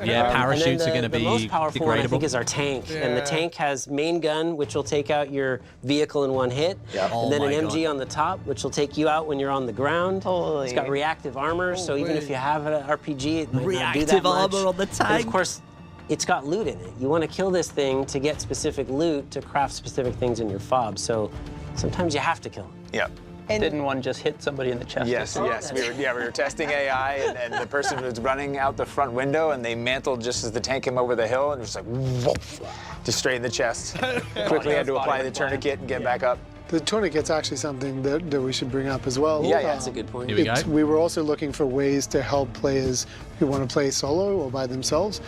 Yeah, parachutes are going to be the most powerful one, I think, degradable. is our tank. And Yeah. the tank has main gun, which will take out your vehicle in one hit. Yep. Oh And then my an MG God. on the top, which will take you out when you're on the ground. Holy. It's got reactive armor, so even if you have an RPG, it might not do Reactive that much. armor on the And tank. of course, it's got loot in it. You want to kill this thing to get specific loot to craft specific things in your fob. So sometimes you have to kill it. Yep. And Didn't one just hit somebody in the chest? Yes, yes. We were testing AI, and the person was running out the front window, and they mantled just as the tank came over the hill, and it was like, whoosh, just straight in the chest. Quickly had to apply the tourniquet and get back up. The tourniquet's actually something that we should bring up as well. Yeah, yeah. That's a good point. Here we go. We were also looking for ways to help players who want to play solo or by themselves,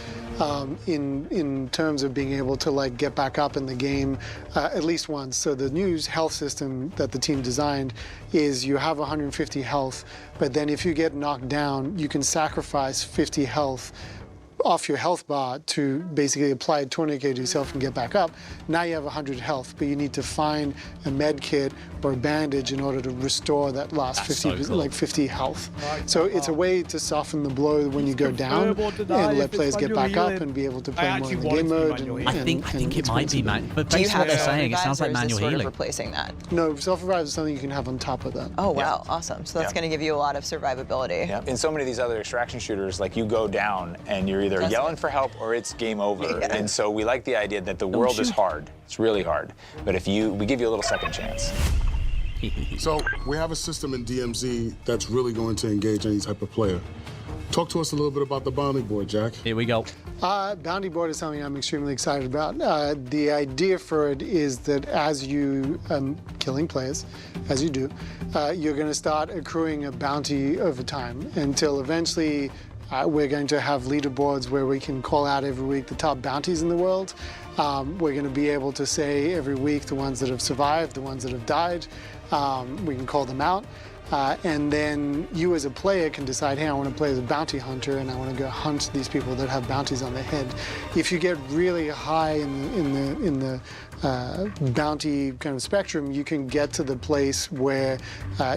in terms of being able to like get back up in the game at least once. So the new health system that the team designed is you have 150 health, but then if you get knocked down, you can sacrifice 50 health off your health bar to basically apply a tourniquet to yourself and get back up. Now you have 100 health, but you need to find a med kit or a bandage in order to restore that last That's 50, so cool. like 50 health. So it's a way to soften the blow when you go down and let players get back up and be able to play more in the game mode. I think it might be, man. But do you based on have what they're saying, it self-revives, sounds or like is this manual sort of healing. replacing that? No, self-revive is something you can have on top of that. Oh, wow, awesome. So that's Yeah. going to give you a lot of survivability. Yep. In so many of these other extraction shooters, like you go down and you're either That's yelling it. for help or it's game over. Yeah. And so we like the idea that the world is hard. It's really hard. But if we give you a little second chance. So we have a system in DMZ that's really going to engage any type of player. Talk to us a little bit about the bounty board, Jack. Here we go. Bounty board is something I'm extremely excited about. The idea for it is that as you killing players, as you do, you're going to start accruing a bounty over time until eventually we're going to have leaderboards where we can call out every week the top bounties in the world. We're going to be able to say every week the ones that have survived, the ones that have died. We can call them out. And then you as a player can decide, hey, I want to play as a bounty hunter and I want to go hunt these people that have bounties on their head. If you get really high in the bounty kind of spectrum, you can get to the place where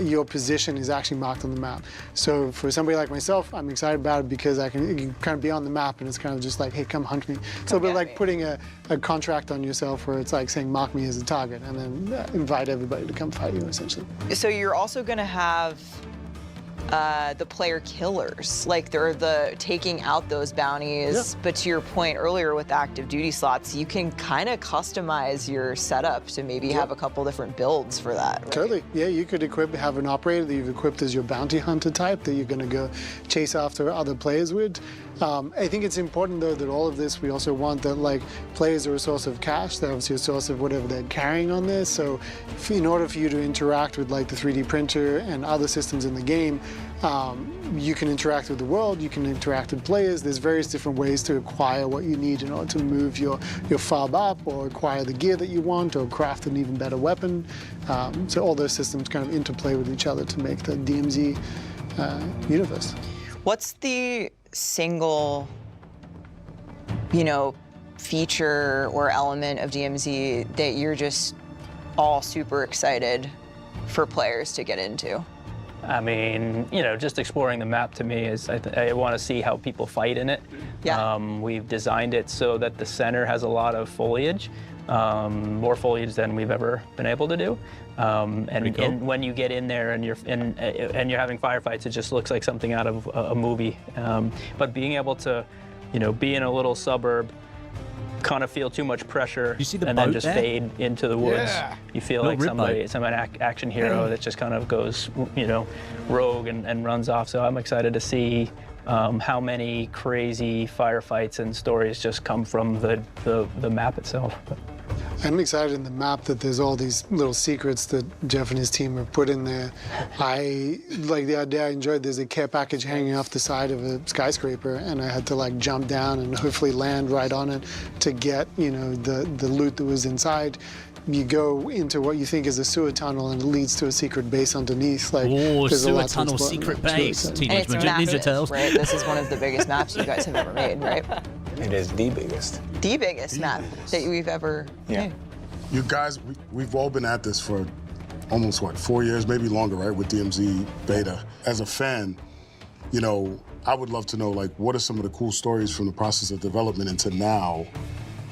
your position is actually marked on the map. So for somebody like myself, I'm excited about it because you can kind of be on the map and it's kind of just like, hey, come hunt me. It's a little bit like putting a contract on yourself where it's like saying, mark me as a target, and then invite everybody to come fight you, essentially. So you're also going to have the player killers. Like they're the taking out those bounties. But to your point earlier with active duty slots, you can kind of customize your setup to maybe have a couple different builds for that. Right? Totally. Yeah, you could have an operator that you've equipped as your bounty hunter type that you're going to go chase after other players with. I think it's important though that all of this, we also want that like players are a source of cash, they're obviously a source of whatever they're carrying on this. So in order for you to interact with like the 3D printer and other systems in the game, you can interact with the world, you can interact with players. There's various different ways to acquire what you need in order to move your fob up or acquire the gear that you want or craft an even better weapon. So all those systems kind of interplay with each other to make the DMZ universe. What's the single, feature or element of DMZ that you're just all super excited for players to get into? I mean, just exploring the map to me is, I want to see how people fight in it. Yeah. We've designed it so that the center has a lot of foliage, more foliage than we've ever been able to do. And when you get in there and you're having firefights, it just looks like something out of a movie. But being able to, be in a little suburb, kind of feel too much pressure, you see the and boat then just there? fade into the woods. Yeah. You feel No, like some action hero that just kind of goes, rogue and runs off. So I'm excited to see how many crazy firefights and stories just come from the map itself. I'm excited in the map that there's all these little secrets that Jeff and his team have put in there. Like the other day I enjoyed, there's a care package hanging off the side of a skyscraper and I had to like jump down and hopefully land right on it to get, the loot that was inside. You go into what you think is a sewer tunnel and it leads to a secret base underneath. Like, there's a sewer lot to tunnel explore in secret that. base. And Teenage it's Mutant Ninja massive, Turtles. right? This is one of the biggest maps you guys have ever made, right? It is the biggest. The biggest map that we've ever made. You guys, we've all been at this for almost, 4 years, maybe longer, right, with DMZ Beta. As a fan, I would love to know, like, what are some of the cool stories from the process of development into now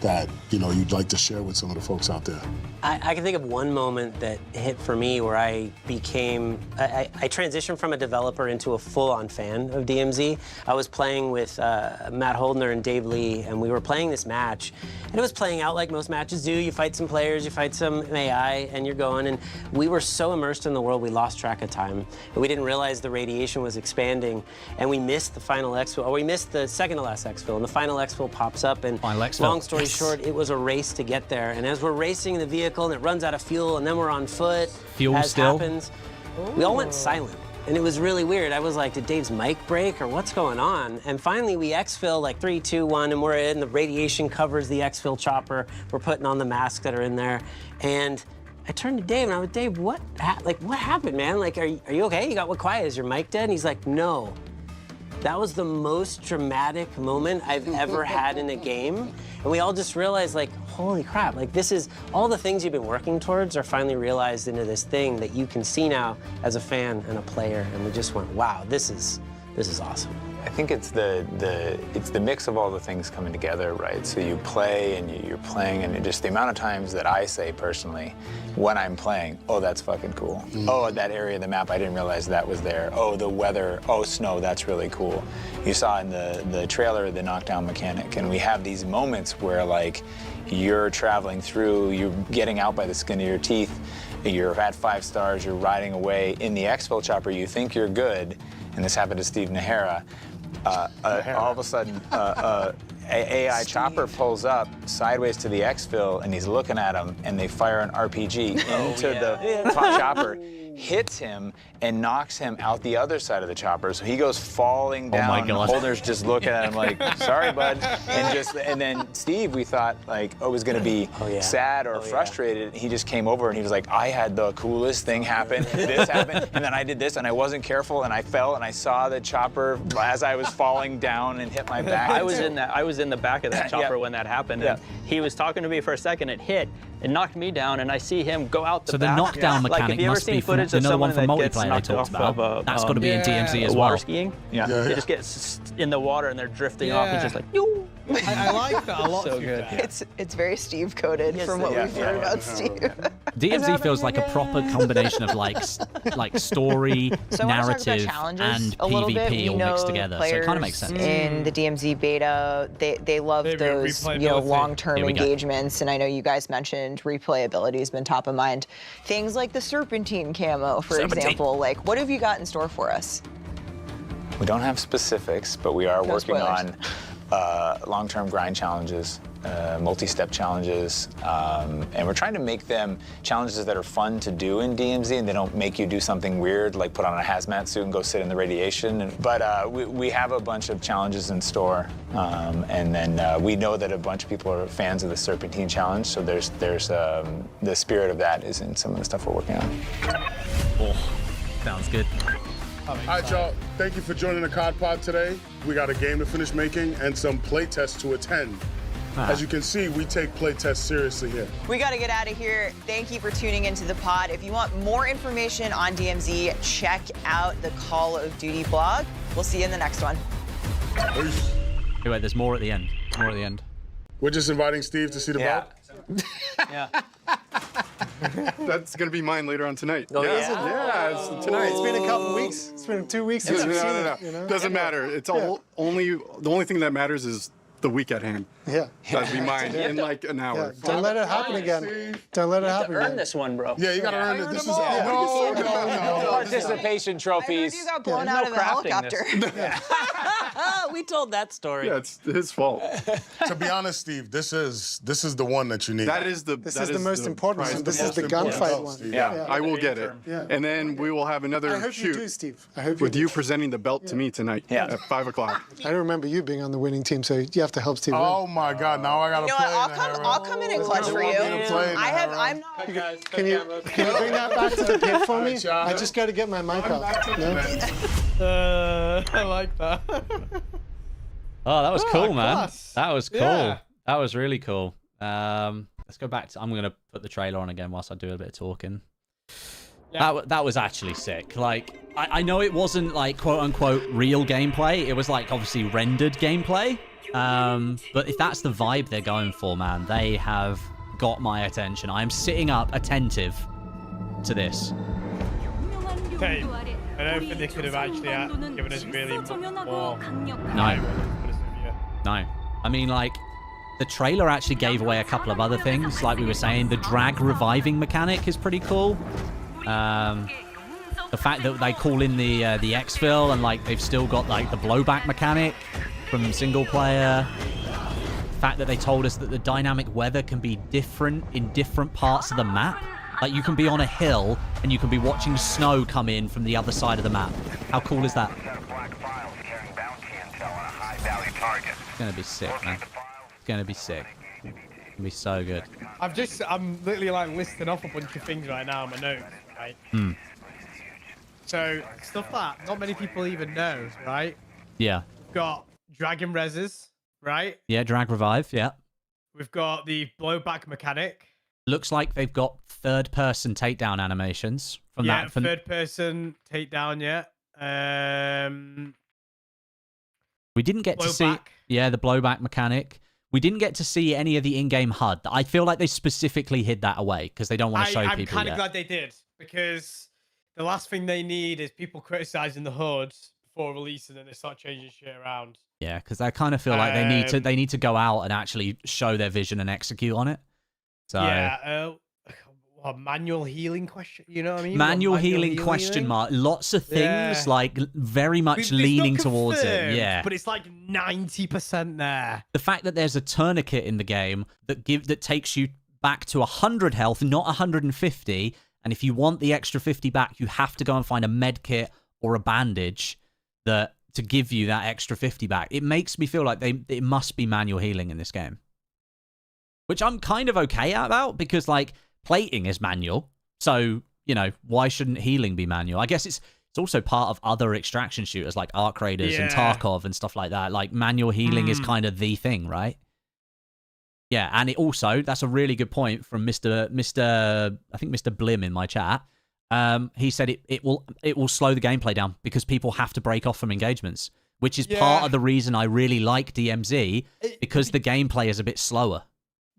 that, you'd like to share with some of the folks out there? I can think of one moment that hit for me where I transitioned from a developer into a full-on fan of DMZ. I was playing with Matt Holdner and Dave Lee, and we were playing this match. And it was playing out like most matches do. You fight some players, you fight some AI, and you're going. And we were so immersed in the world, we lost track of time. And we didn't realize the radiation was expanding, and we missed the final exfil, or we missed the second to last exfil, and the final exfil pops up, and long story short, it was a race to get there. And as we're racing in the vehicle, and it runs out of fuel, and then we're on foot, as happens, we all went silent. And it was really weird. I was like, did Dave's mic break or what's going on? And finally we exfil like 3, 2, 1, and we're in, the radiation covers the exfil chopper. We're putting on the masks that are in there. And I turned to Dave and I was, Dave, what happened, man? Like, are you okay? You got what quiet? Is your mic dead? And he's like, no. That was the most dramatic moment I've ever had in a game. And we all just realized, like, holy crap, like this is, all the things you've been working towards are finally realized into this thing that you can see now as a fan and a player. And we just went, wow, this is awesome. I think it's the mix of all the things coming together, right? So you play and you're playing, and just the amount of times that I say personally, when I'm playing, oh, that's fucking cool. Oh, that area of the map, I didn't realize that was there. Oh, the weather, oh, snow, that's really cool. You saw in the trailer the knockdown mechanic, and we have these moments where like you're traveling through, you're getting out by the skin of your teeth, you're at 5 stars, you're riding away. In the exfil chopper, you think you're good, and this happened to Steve Nahara. All of a sudden, AI chopper pulls up sideways to the exfil, and he's looking at him, and they fire an RPG into the top chopper, hits him, and knocks him out the other side of the chopper. So he goes falling down. Oh my God. Holder's just looking at him like, sorry, bud. And then Steve, we thought like, oh, was gonna be sad or frustrated. He just came over and he was like, I had the coolest thing happen. This happened, and then I did this, and I wasn't careful, and I fell, and I saw the chopper as I was falling down and hit my back. I was in the back of that chopper when that happened, and he was talking to me for a second. It hit, it knocked me down, and I see him go out the back. So the knockdown mechanic like, have you ever must seen be from footage of another one someone from that gets multiplayer they knocked talked off about. of That's got to be in DMZ as well. Water skiing? They just get in the water and they're drifting off and just like, I like that a lot. So to be good. fair. It's very Steve coded from what we've heard about Steve. DMZ feels like a proper combination of like story, So I want to talk about narrative, challenges and a little bit. PvP We all know mixed together. So it kind of makes sense. In the DMZ beta, they love those long-term Here we go. engagements, and I know you guys mentioned replayability has been top of mind. Things like the Serpentine camo, for example. Like, what have you got in store for us? We don't have specifics, but we are No working spoilers. on long-term grind challenges, multi-step challenges, and we're trying to make them challenges that are fun to do in DMZ, and they don't make you do something weird, like put on a hazmat suit and go sit in the radiation. But we have a bunch of challenges in store, and then we know that a bunch of people are fans of the Serpentine Challenge, so there's the spirit of that is in some of the stuff we're working on. Oh, sounds good. All right, y'all. Thank you for joining the COD Pod today. We got a game to finish making and some play tests to attend. As you can see, we take play tests seriously here. We got to get out of here. Thank you for tuning into the pod. If you want more information on DMZ, check out the Call of Duty blog. We'll see you in the next one. Peace. Hey, wait, there's more at the end. More at the end. We're just inviting Steve to see the Yeah. boat. Yeah. That's gonna be mine later on tonight. Oh, yeah? Yeah, it's tonight. It's been a couple weeks. It's been 2 weeks since No, we've no, seen no, no. it. You know? Doesn't matter. It's all the only thing that matters is the week at hand. Yeah. That'd be mine in like an Yeah. hour. Don't let it happen again. Don't let it happen Earn again. this one, bro. Yeah, you gotta earn it. This is No participation I trophies. heard you got blown There's out no of a crafting helicopter. We told that story. Yeah, it's his fault. To be honest, Steve, this is the one that you need. That is the. This that is the most important one. This is the gunfight one. Yeah. I will get it. Yeah. And then we will have I another hope you do, shoot Steve. I hope with you you do. presenting the belt to me tonight at 5 o'clock. I don't remember you being on the winning team, so you have to help Steve win. Oh my God! Now I gotta You know play. what? in the Harrow. I'll come in and clutch for you. I'm not. Can you bring that back to the pit for me? I just got to get my mic off. No? I like that. Oh, that was cool, man. class. That was cool. Yeah. That was really cool. Let's go back to. I'm gonna put the trailer on again whilst I do a bit of talking. Yeah. That was actually sick. Like, I know it wasn't like quote unquote real gameplay. It was like obviously rendered gameplay. But if that's the vibe they're going for, man, they have got my attention. I am sitting up attentive to this. Okay. I don't think they could have actually given us really more. No. No. I mean, like, the trailer actually gave away a couple of other things. Like we were saying, the drag reviving mechanic is pretty cool. The fact that they call in the exfil and, like, they've still got, like, the blowback mechanic from single player. The fact that they told us that the dynamic weather can be different in different parts of the map. Like, you can be on a hill and you can be watching snow come in from the other side of the map. How cool is that? It's gonna be sick, man. It's gonna be sick. It's gonna be so good. I'm literally like listing off a bunch of things right now on my notes, right? So stuff that not many people even know, right? Yeah. We've got Dragon Reses, right? Yeah, drag revive, yeah. We've got the blowback mechanic. Looks like they've got third-person takedown animations from that. Third person takedown, yeah. We didn't get to see, Blowback. the blowback mechanic. We didn't get to see any of the in-game HUD. I feel like they specifically hid that away because they don't want to show I'm people kind of yet. glad they did, because the last thing they need is people criticizing the HUD before release, and then they start changing shit around. Yeah, because I kind of feel like they need to go out and actually show their vision and execute on it. So Yeah, manual healing question. You know what I mean? manual healing question mark. Lots of things like very much It's leaning not towards it. confirmed, Yeah, but it's like 90% there. the fact that there's a tourniquet in the game that takes you back to 100 health, not 150, and if you want the extra 50 back, you have to go and find a med kit or a bandage to give you that extra 50 back. It makes me feel like it must be manual healing in this game, which I'm kind of okay about because, like, plating is manual. So, you know, why shouldn't healing be manual? I guess it's also part of other extraction shooters like Arc Raiders and Tarkov and stuff like that. Like, manual healing is kind of the thing, right? Yeah, and it also, that's a really good point from Mr. I think Mr. Blim in my chat. He said it will slow the gameplay down because people have to break off from engagements. which is part of the reason I really like DMZ, because the gameplay is a bit slower.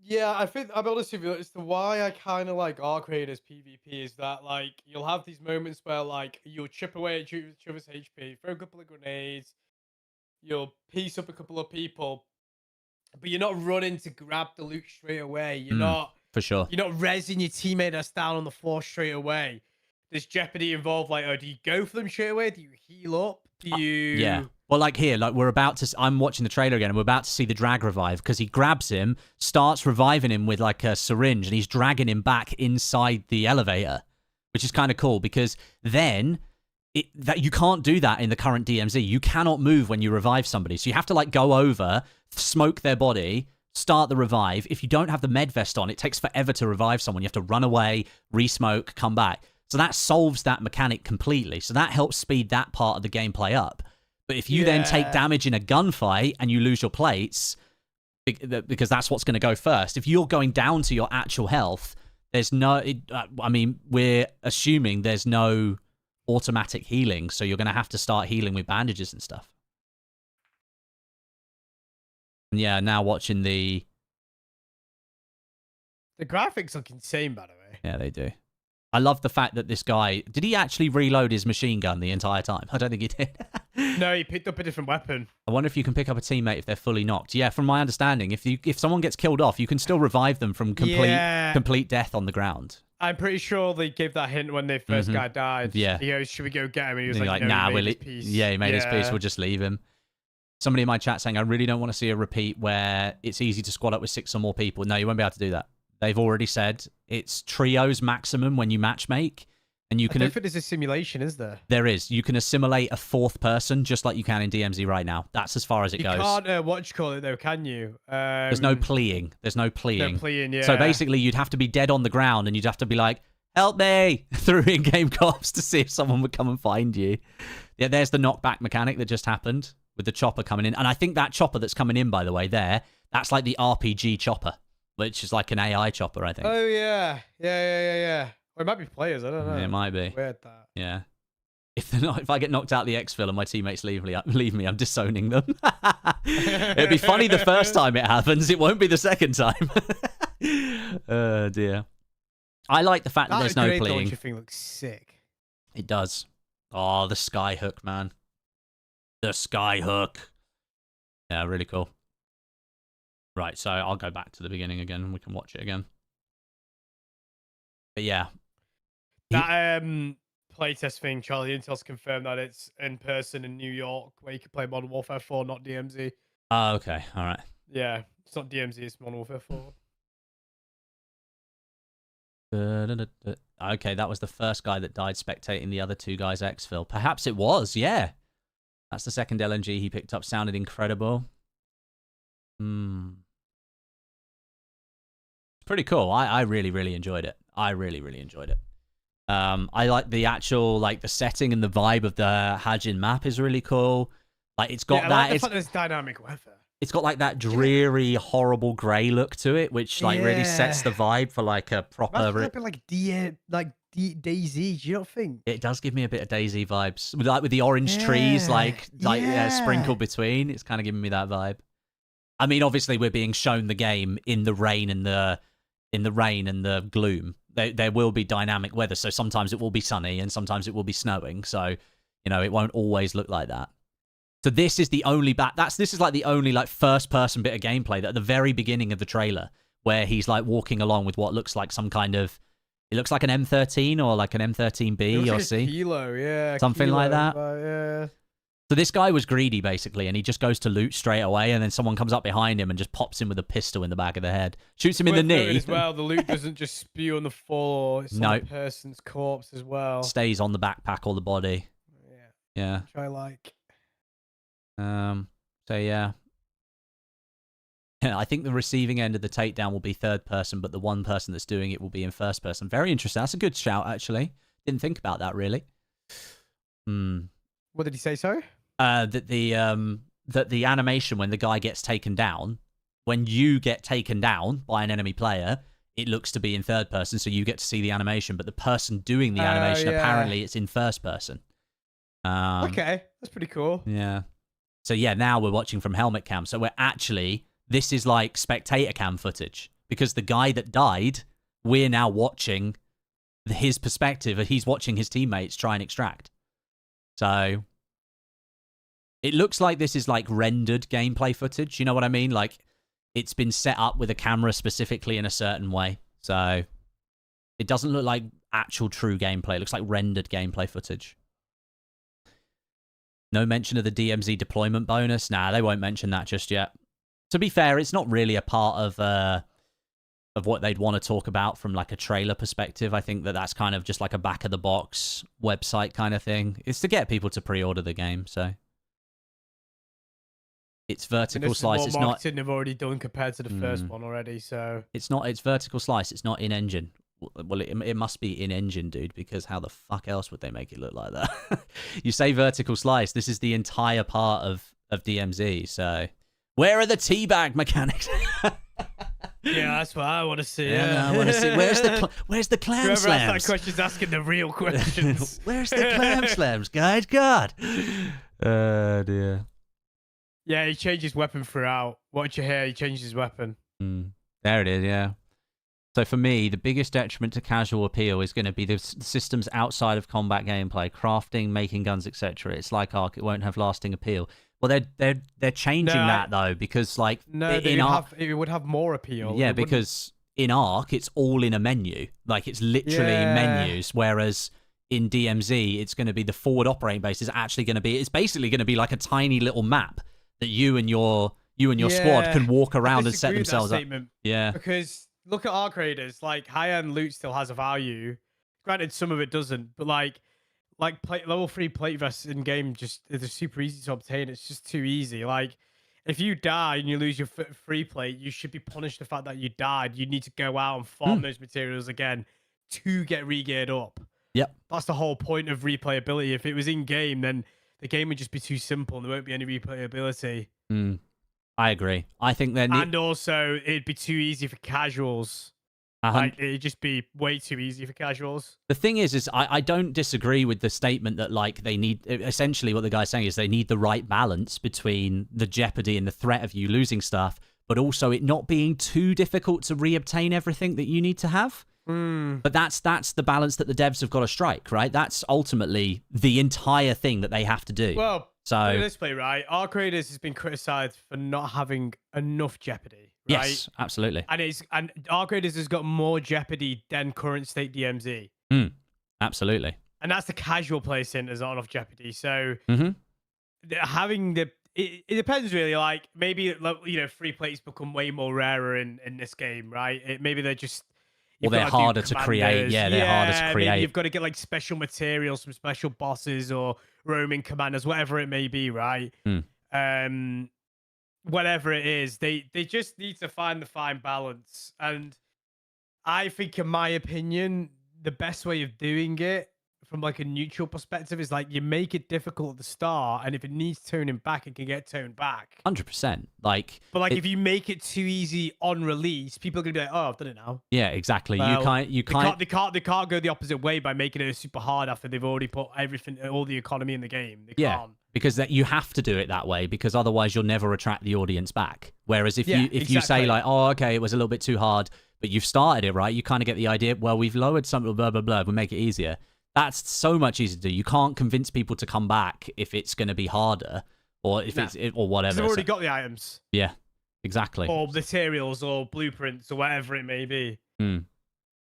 Yeah, I think, I'll be honest with you, it's the why I kind of like arcade as PvP is that, like, you'll have these moments where, like, you'll chip away at each other's HP, throw a couple of grenades, you'll piece up a couple of people, but you're not running to grab the loot straight away. You're not, for sure. You're not rezzing your teammate that's down on the floor straight away. There's jeopardy involved. Like, oh, do you go for them straight away? Do you heal up? Do you? Yeah. Well, like here, like we're about to. I'm watching the trailer again, and we're about to see the drag revive because he grabs him, starts reviving him with like a syringe, and he's dragging him back inside the elevator, which is kind of cool because then. That you can't do that in the current DMZ. You cannot move when you revive somebody. So you have to like go over, smoke their body, start the revive. If you don't have the med vest on, it takes forever to revive someone. You have to run away, re-smoke, come back. So that solves that mechanic completely. So that helps speed that part of the gameplay up. But if you then take damage in a gunfight and you lose your plates, because that's what's going to go first. If you're going down to your actual health, there's no... I mean, we're assuming there's no... automatic healing, so you're going to have to start healing with bandages and stuff. And yeah, now watching the graphics look insane, by the way. Yeah, they do. I love the fact that this guy, did he actually reload his machine gun the entire time? I don't think he did. No, he picked up a different weapon. I wonder if you can pick up a teammate if they're fully knocked. Yeah, from my understanding, if someone gets killed off, you can still revive them from complete death on the ground. I'm pretty sure they gave that hint when the first guy died. Yeah. He goes, should we go get him? And he was And like, you're no, nah, he made his peace. Yeah, he made his peace. We'll just leave him. Somebody in my chat saying, I really don't want to see a repeat where it's easy to squad up with 6 or more people. No, you won't be able to do that. They've already said it's trios maximum when you matchmake. And you can. I don't think there's a simulation, is there? There is. You can assimilate a 4th person just like you can in DMZ right now. That's as far as it goes. You can't call it though, can you? There's no pleading. There's no pleading. No pleading, yeah. So basically, you'd have to be dead on the ground and you'd have to be like, help me, through in-game cops to see if someone would come and find you. Yeah, there's the knockback mechanic that just happened with the chopper coming in. And I think that chopper that's coming in, by the way, that's like the RPG chopper, which is like an AI chopper, I think. Oh, yeah. Yeah. Or it might be players, I don't know. It might be. Weird that. Yeah. If I get knocked out the exfil and my teammates leave me, I'm disowning them. It'd be funny the first time it happens. It won't be the second time. Oh, dear. I like the fact that there's no grenade pleading. launcher thing looks sick. It does. Oh, the sky hook, man. The sky hook. Yeah, really cool. Right, so I'll go back to the beginning again and we can watch it again. But yeah. That playtest thing, Charlie Intel's confirmed that it's in person in New York where you can play Modern Warfare 4, not DMZ. Oh, okay. All right. Yeah, it's not DMZ, it's Modern Warfare 4. Okay, that was the first guy that died spectating the other 2 guys' exfil. Perhaps it was, yeah. That's the second LNG he picked up. Sounded incredible. Pretty cool. I really, really enjoyed it. I really, really enjoyed it. I like the actual, like, the setting and the vibe of the Hajin map is really cool. Like, it's got that... It's like this dynamic weather. It's got, like, that dreary, horrible grey look to it, which, like, really sets the vibe for, like, a proper... Like DayZ, do you not think? It does give me a bit of DayZ vibes. With the orange trees, sprinkled between. It's kind of giving me that vibe. I mean, obviously, we're being shown the game in the rain and the gloom. There will be dynamic weather, so sometimes it will be sunny and sometimes it will be snowing. So, you know, it won't always look like that. So this is the only this is like the only like first person bit of gameplay that at the very beginning of the trailer where he's like walking along with what looks like some kind of, it looks like an M13 or like an M13B or C. Kilo, yeah. Something like that. Yeah. So this guy was greedy, basically, and he just goes to loot straight away, and then someone comes up behind him and just pops him with a pistol in the back of the head. Shoots him in the knee. As well, the loot doesn't just spew on the floor. It's on the person's corpse as well. Stays on the backpack or the body. Yeah. Which I like. So, yeah. I think the receiving end of the takedown will be third person, but the one person that's doing it will be in first person. Very interesting. That's a good shout, actually. Didn't think about that, really. What did he say, sorry? That the animation when the guy gets taken down, when you get taken down by an enemy player, it looks to be in third person, so you get to see the animation, but the person doing the animation, apparently it's in first person. Okay, that's pretty cool. Yeah. So yeah, now we're watching from helmet cam. So we're actually, this is like spectator cam footage because the guy that died, we're now watching his perspective. He's watching his teammates try and extract. So it looks like this is like rendered gameplay footage. You know what I mean? Like it's been set up with a camera specifically in a certain way. So it doesn't look like actual true gameplay. It looks like rendered gameplay footage. No mention of the DMZ deployment bonus. Nah, they won't mention that just yet. To be fair, it's not really a part of what they'd want to talk about from like a trailer perspective. I think that that's kind of just like a back of the box website kind of thing. It's to get people to pre-order the game. So it's vertical slice. It's not marketing they've already done compared to the first one already. So it's not. It's vertical slice. It's not in engine. Well, it must be in engine, dude, because how the fuck else would they make it look like that? You say vertical slice. This is the entire part of DMZ. So where are the teabag mechanics? yeah, that's what I want to see. Yeah, I want to see. Where's the clam Whoever slams? asked that question's asking the real questions. Where's the clam slams, guys? God. Dear. Yeah, he changes weapon throughout. Watch your hair. He changes his weapon. There it is. Yeah. So for me, the biggest detriment to casual appeal is going to be the systems outside of combat gameplay, crafting, making guns, etc. It's like Ark; it won't have lasting appeal. Well, they're changing that though, because like it would have more appeal. Yeah, because in Ark it's all in a menu, like it's literally menus, whereas in DMZ it's going to be the forward operating base is actually going to be it's basically going to be like a tiny little map that you and your squad can walk around and set themselves up. Yeah, because look at Ark Raiders, like high-end loot still has a value. Granted, some of it doesn't, but like level 3 plate vests in game they're super easy to obtain. It's just too easy. Like if you die and you lose your free plate, you should be punished the fact that you died. You need to go out and farm those materials again to get re-geared up. Yep. That's the whole point of replayability. If it was in game, then the game would just be too simple and there won't be any replayability. I agree. I think then and also it'd be too easy for casuals. Like it'd just be way too easy for casuals. The thing is I don't disagree with the statement that like they need, essentially what the guy's saying is they need the right balance between the jeopardy and the threat of you losing stuff, but also it not being too difficult to reobtain everything that you need to have. But that's the balance that the devs have got to strike, right? That's ultimately the entire thing that they have to do. Well, so let's play right. Ark Raiders has been criticized for not having enough jeopardy. Right? Yes, absolutely. And Ark Raiders has got more jeopardy than current state DMZ. Absolutely. And that's the casual play saying there's not enough jeopardy. So having it depends really. Like maybe free plates become way more rarer in this game, right? Maybe they're just they're harder to create. Yeah, they're harder to create. Maybe you've got to get like special materials from special bosses or roaming commanders, whatever it may be, right? Whatever it is, they just need to find the fine balance. And I think, in my opinion, the best way of doing it from like a neutral perspective is like you make it difficult at the start, and if it needs toning back, it can get toned back. 100%. But if you make it too easy on release, people are gonna be like, "Oh, I've done it now." Yeah, exactly. Well, you can't. They can't go the opposite way by making it super hard after they've already put everything, all the economy in the game. They can't. Because you have to do it that way, because otherwise you'll never attract the audience back. Whereas if you say like, "Oh, okay, it was a little bit too hard," but you've started it right, you kind of get the idea. Well, we've lowered something, blah blah blah. We'll make it easier. That's so much easier to do. You can't convince people to come back if it's going to be harder, or if or whatever. They've already got the items. Yeah, exactly. Or materials, or blueprints, or whatever it may be.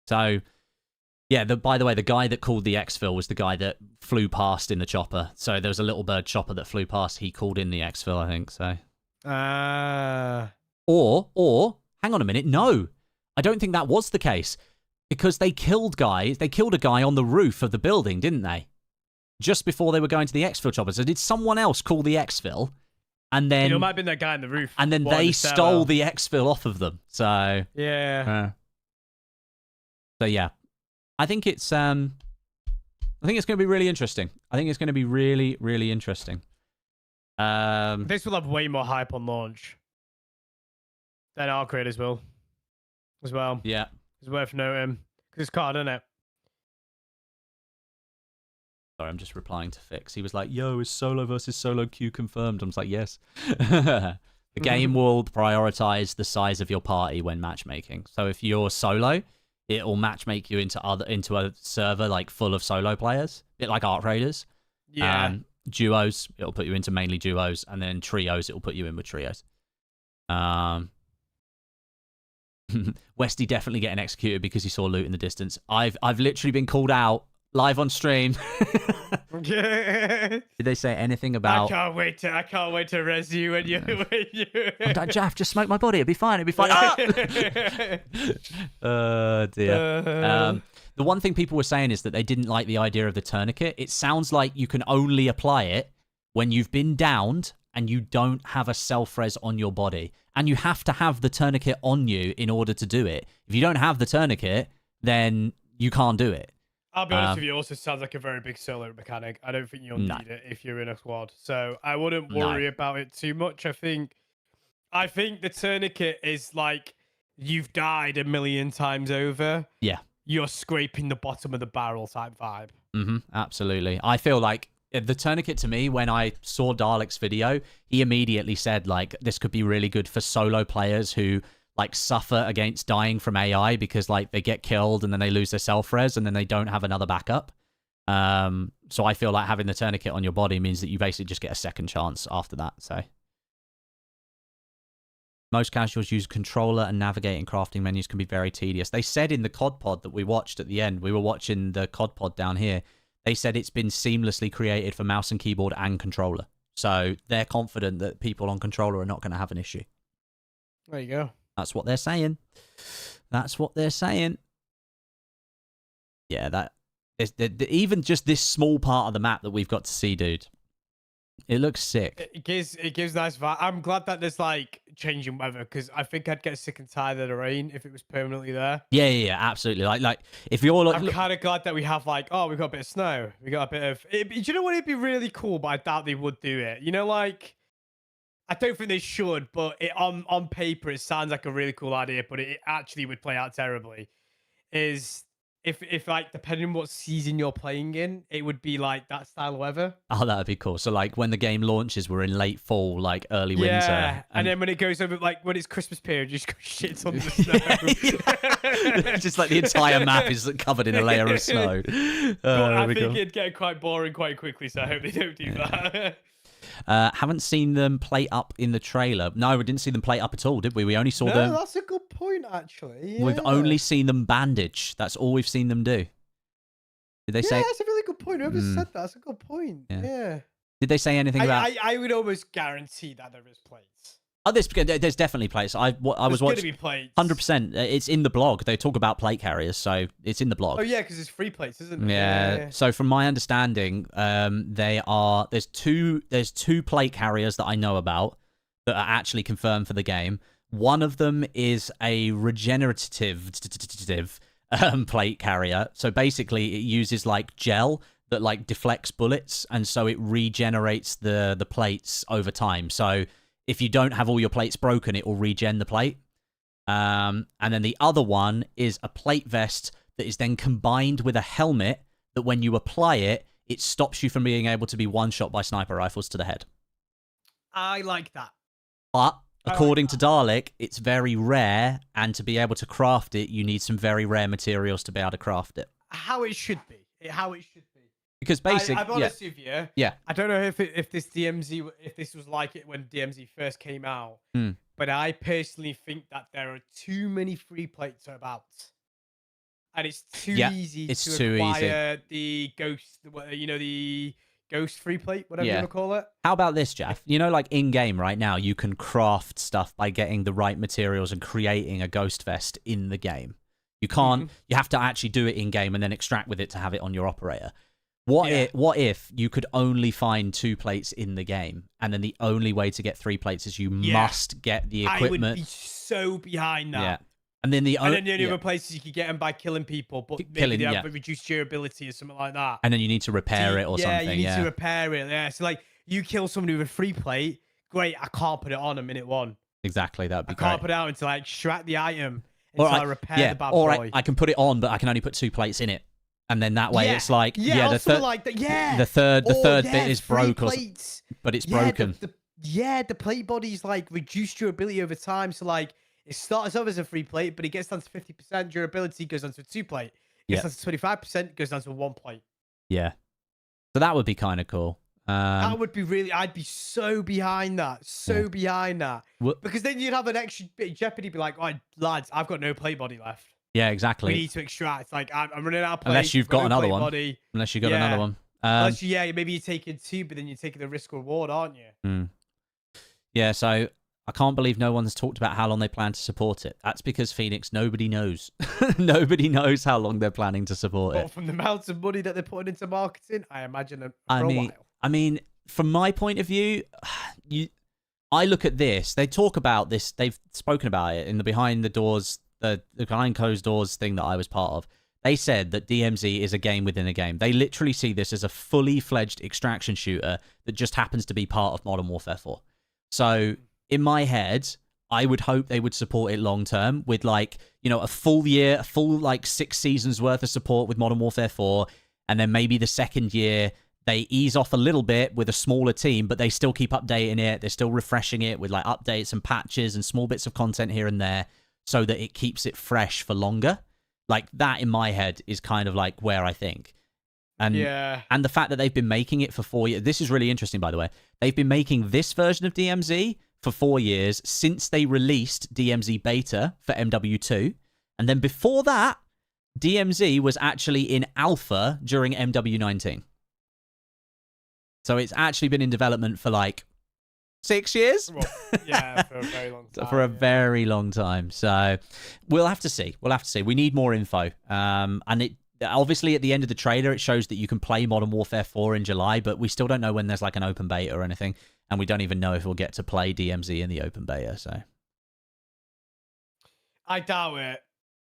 So, yeah. By the way, the guy that called the exfil was the guy that flew past in the chopper. So there was a little bird chopper that flew past. He called in the exfil, I think. So. Or hang on a minute. No, I don't think that was the case. Because they killed guys. They killed a guy on the roof of the building, didn't they? Just before they were going to the exfil chopper. So did someone else call the exfil? And then... It might have been that guy on the roof. And then they stole the exfil off of them. So... Yeah. So yeah. I think it's going to be really interesting. I think it's going to be really, really interesting. This will have way more hype on launch than our creators will. As well. Yeah. It's worth noting because it's card, isn't it? Sorry, I'm just replying to Fix. He was like, yo, is solo versus solo queue confirmed? I was like, yes. The game will prioritize the size of your party when matchmaking. So if you're solo, it'll matchmake you into a server like full of solo players, a bit like Arc Raiders. Yeah. Duos, it'll put you into mainly duos, and then trios, it'll put you in with trios. Westie definitely getting executed because he saw loot in the distance. I've literally been called out live on stream. Did they say anything about? I can't wait to res you when you. I'm like, Jaff, just smoke my body. It'll be fine. It'll be fine. Oh dear. The one thing people were saying is that they didn't like the idea of the tourniquet. It sounds like you can only apply it when you've been downed and you don't have a self-res on your body. And you have to have the tourniquet on you in order to do it. If you don't have the tourniquet, then you can't do it. I'll be honest with you, it also sounds like a very big solo mechanic. I don't think you'll need it if you're in a squad. So I wouldn't worry about it too much. I think the tourniquet is like you've died a million times over. Yeah. You're scraping the bottom of the barrel type vibe. Absolutely. I feel like the tourniquet to me, when I saw Dalek's video, he immediately said like this could be really good for solo players who like suffer against dying from AI because like they get killed and then they lose their self-res and then they don't have another backup. So I feel like having the tourniquet on your body means that you basically just get a second chance after that. So most casuals use controller and navigating crafting menus can be very tedious. They said in the COD pod that we watched at the end, we were watching the COD pod down here, they said it's been seamlessly created for mouse and keyboard and controller. So they're confident that people on controller are not going to have an issue. There you go. That's what they're saying. That's what they're saying. Yeah, that even just this small part of the map that we've got to see, dude. It looks sick. It gives nice vibe. I'm glad that there's like changing weather because I think I'd get sick and tired of the rain if it was permanently there. Yeah, absolutely. Like if you're like, I'm kind of glad that we have like, oh, we've got a bit of snow. We got a bit of. Do you know what? It'd be really cool, but I doubt they would do it. You know, like I don't think they should, but on paper it sounds like a really cool idea, but it actually would play out terribly. Is if like depending on what season you're playing in, it would be like that style of weather. Oh, that'd be cool. So like when the game launches, we're in late fall, like early winter. Yeah, and then when it goes over, like when it's Christmas period, you just go shit on the snow. Just like the entire map is covered in a layer of snow. I think it'd get quite boring quite quickly, so I hope they don't do that. Haven't seen them plate up in the trailer. No, we didn't see them plate up at all, did we? We only saw them. No, that's a good point, actually. Yeah. We've only seen them bandage. That's all we've seen them do. Did they say? Yeah, that's a really good point. Whoever said that, that's a good point. Yeah. Did they say anything about? I would almost guarantee that there is plates. Oh, there's definitely plates. I was watching. There's gonna be plates. 100%. It's in the blog. They talk about plate carriers, so it's in the blog. Oh yeah, because it's free plates, isn't it? Yeah. So from my understanding, there's two plate carriers that I know about that are actually confirmed for the game. One of them is a regenerative plate carrier. So basically, it uses like gel that like deflects bullets, and so it regenerates the plates over time. So if you don't have all your plates broken, it will regen the plate. And then the other one is a plate vest that is then combined with a helmet that when you apply it, it stops you from being able to be one-shot by sniper rifles to the head. I like that. But according to Dalek, it's very rare, and to be able to craft it, you need some very rare materials to be able to craft it. How it should be. Because basically, I'm honest with you. Yeah. I don't know if this DMZ, if this was like it when DMZ first came out, but I personally think that there are too many free plates about, and it's too easy to acquire the ghost, the ghost free plate, whatever you want to call it. How about this, Jeff? You know, like in game right now, you can craft stuff by getting the right materials and creating a ghost vest in the game. You can't. You have to actually do it in game and then extract with it to have it on your operator. What if you could only find 2 plates in the game, and then the only way to get 3 plates is you must get the equipment? I would be so behind that. Yeah. And then the only other places you could get them by killing people, but maybe they have a reduced durability or something like that. And then you need to repair it or something. Yeah, you need to repair it. Yeah, so like you kill somebody with a free plate, great. I can't put it on minute 1. Exactly, that'd be great. I can't put it out until I extract the item until I repair the bad boy. I can put it on, but I can only put 2 plates in it. And then that way it's like, the third bit is broke, but it's broken. The plate body's like reduced durability over time. So like it starts off as a 3 plate, but it gets down to 50% durability, goes down to a 2 plate. Gets down to 25%, goes down to a 1 plate. Yeah. So that would be kind of cool. That would be really, I'd be so behind that. Because then you'd have an extra bit of jeopardy, be like, all right, lads, I've got no plate body left. Yeah, exactly. We need to extract. Like, I'm running out of plate. Unless you've got another one. Unless you've got another one. Unless maybe you're taking 2, but then you're taking the risk reward, aren't you? Yeah, so I can't believe no one's talked about how long they plan to support it. That's because Phoenix, nobody knows. Nobody knows how long they're planning to support it. From the amount of money that they're putting into marketing, I imagine for a while. I mean, from my point of view, I look at this. They talk about this. They've spoken about it in the behind the doors, the behind closed doors thing that I was part of. They said that DMZ is a game within a game. They literally see this as a fully fledged extraction shooter that just happens to be part of Modern Warfare 4. So in my head, I would hope they would support it long term with like, a full year, a full like 6 seasons worth of support with Modern Warfare 4. And then maybe the second year, they ease off a little bit with a smaller team, but they still keep updating it. They're still refreshing it with like updates and patches and small bits of content here and there so that it keeps it fresh for longer. Like that in my head is kind of like where I think. And the fact that they've been making it for 4 years. This is really interesting, by the way. They've been making this version of DMZ for 4 years since they released DMZ Beta for MW2. And then before that, DMZ was actually in alpha during MW19. So it's actually been in development for like 6 years? Well, yeah, for a very long time. For a very long time. So we'll have to see. We need more info. And it obviously at the end of the trailer, it shows that you can play Modern Warfare 4 in July, but we still don't know when there's like an open beta or anything. And we don't even know if we'll get to play DMZ in the open beta. So I doubt it.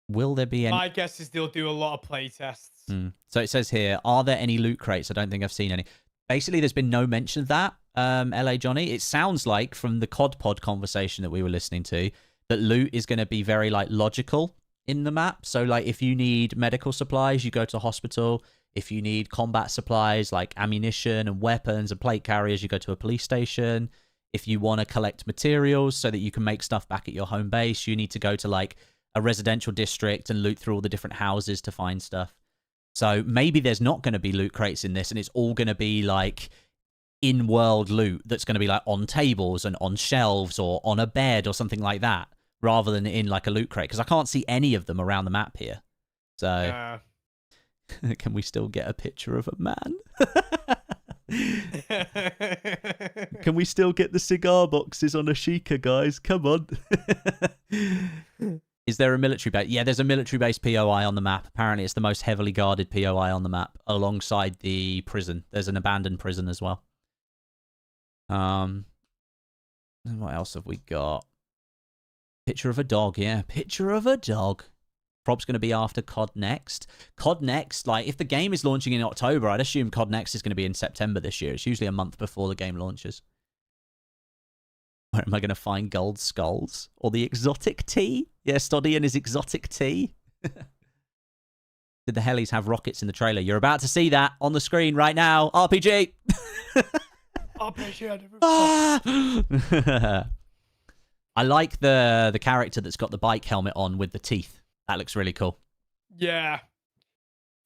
Will there be any? My guess is they'll do a lot of play tests. So it says here, are there any loot crates? I don't think I've seen any. Basically, there's been no mention of that, LA Johnny. It sounds like from the COD pod conversation that we were listening to, that loot is going to be very like logical in the map. So like if you need medical supplies, you go to a hospital. If you need combat supplies like ammunition and weapons and plate carriers, you go to a police station. If you want to collect materials so that you can make stuff back at your home base, you need to go to like a residential district and loot through all the different houses to find stuff. So maybe there's not going to be loot crates in this, and it's all going to be like in-world loot that's going to be like on tables and on shelves or on a bed or something like that, rather than in like a loot crate, because I can't see any of them around the map here. So can we still get a picture of a man? Can we still get the cigar boxes on a Sheikah, guys? Come on. Is there a military base? Yeah, there's a military base POI on the map. Apparently, it's the most heavily guarded POI on the map, alongside the prison. There's an abandoned prison as well. And what else have we got? Picture of a dog, yeah. Picture of a dog. Prob's going to be after COD Next. COD Next, like, if the game is launching in October, I'd assume COD Next is going to be in September this year. It's usually a month before the game launches. Where am I going to find gold skulls? Or the exotic tea? Yeah, Stoddy and his exotic tea. Did the helis have rockets in the trailer? You're about to see that on the screen right now. RPG! RPG. I like the character that's got the bike helmet on with the teeth. That looks really cool. Yeah.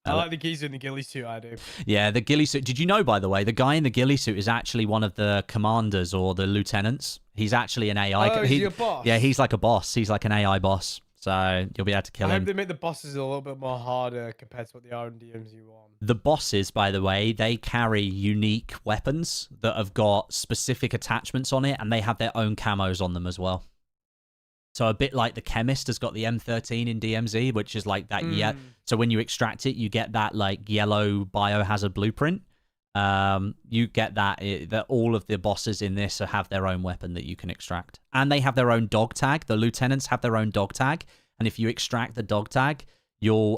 I like the geezer in the ghillie suit, I do. Yeah, the ghillie suit. Did you know, by the way, the guy in the ghillie suit is actually one of the commanders or the lieutenants. He's actually an AI. Oh, is he a boss? Yeah, he's like a boss. He's like an AI boss. So you'll be able to kill him. I hope they make the bosses a little bit more harder compared to what they are in DMZ1. The bosses, by the way, they carry unique weapons that have got specific attachments on it, and they have their own camos on them as well. So a bit like the chemist has got the M13 in DMZ, which is like that. Yeah. So when you extract it, you get that like yellow biohazard blueprint. You get that. That all of the bosses in this have their own weapon that you can extract, and they have their own dog tag. The lieutenants have their own dog tag, and if you extract the dog tag, you'll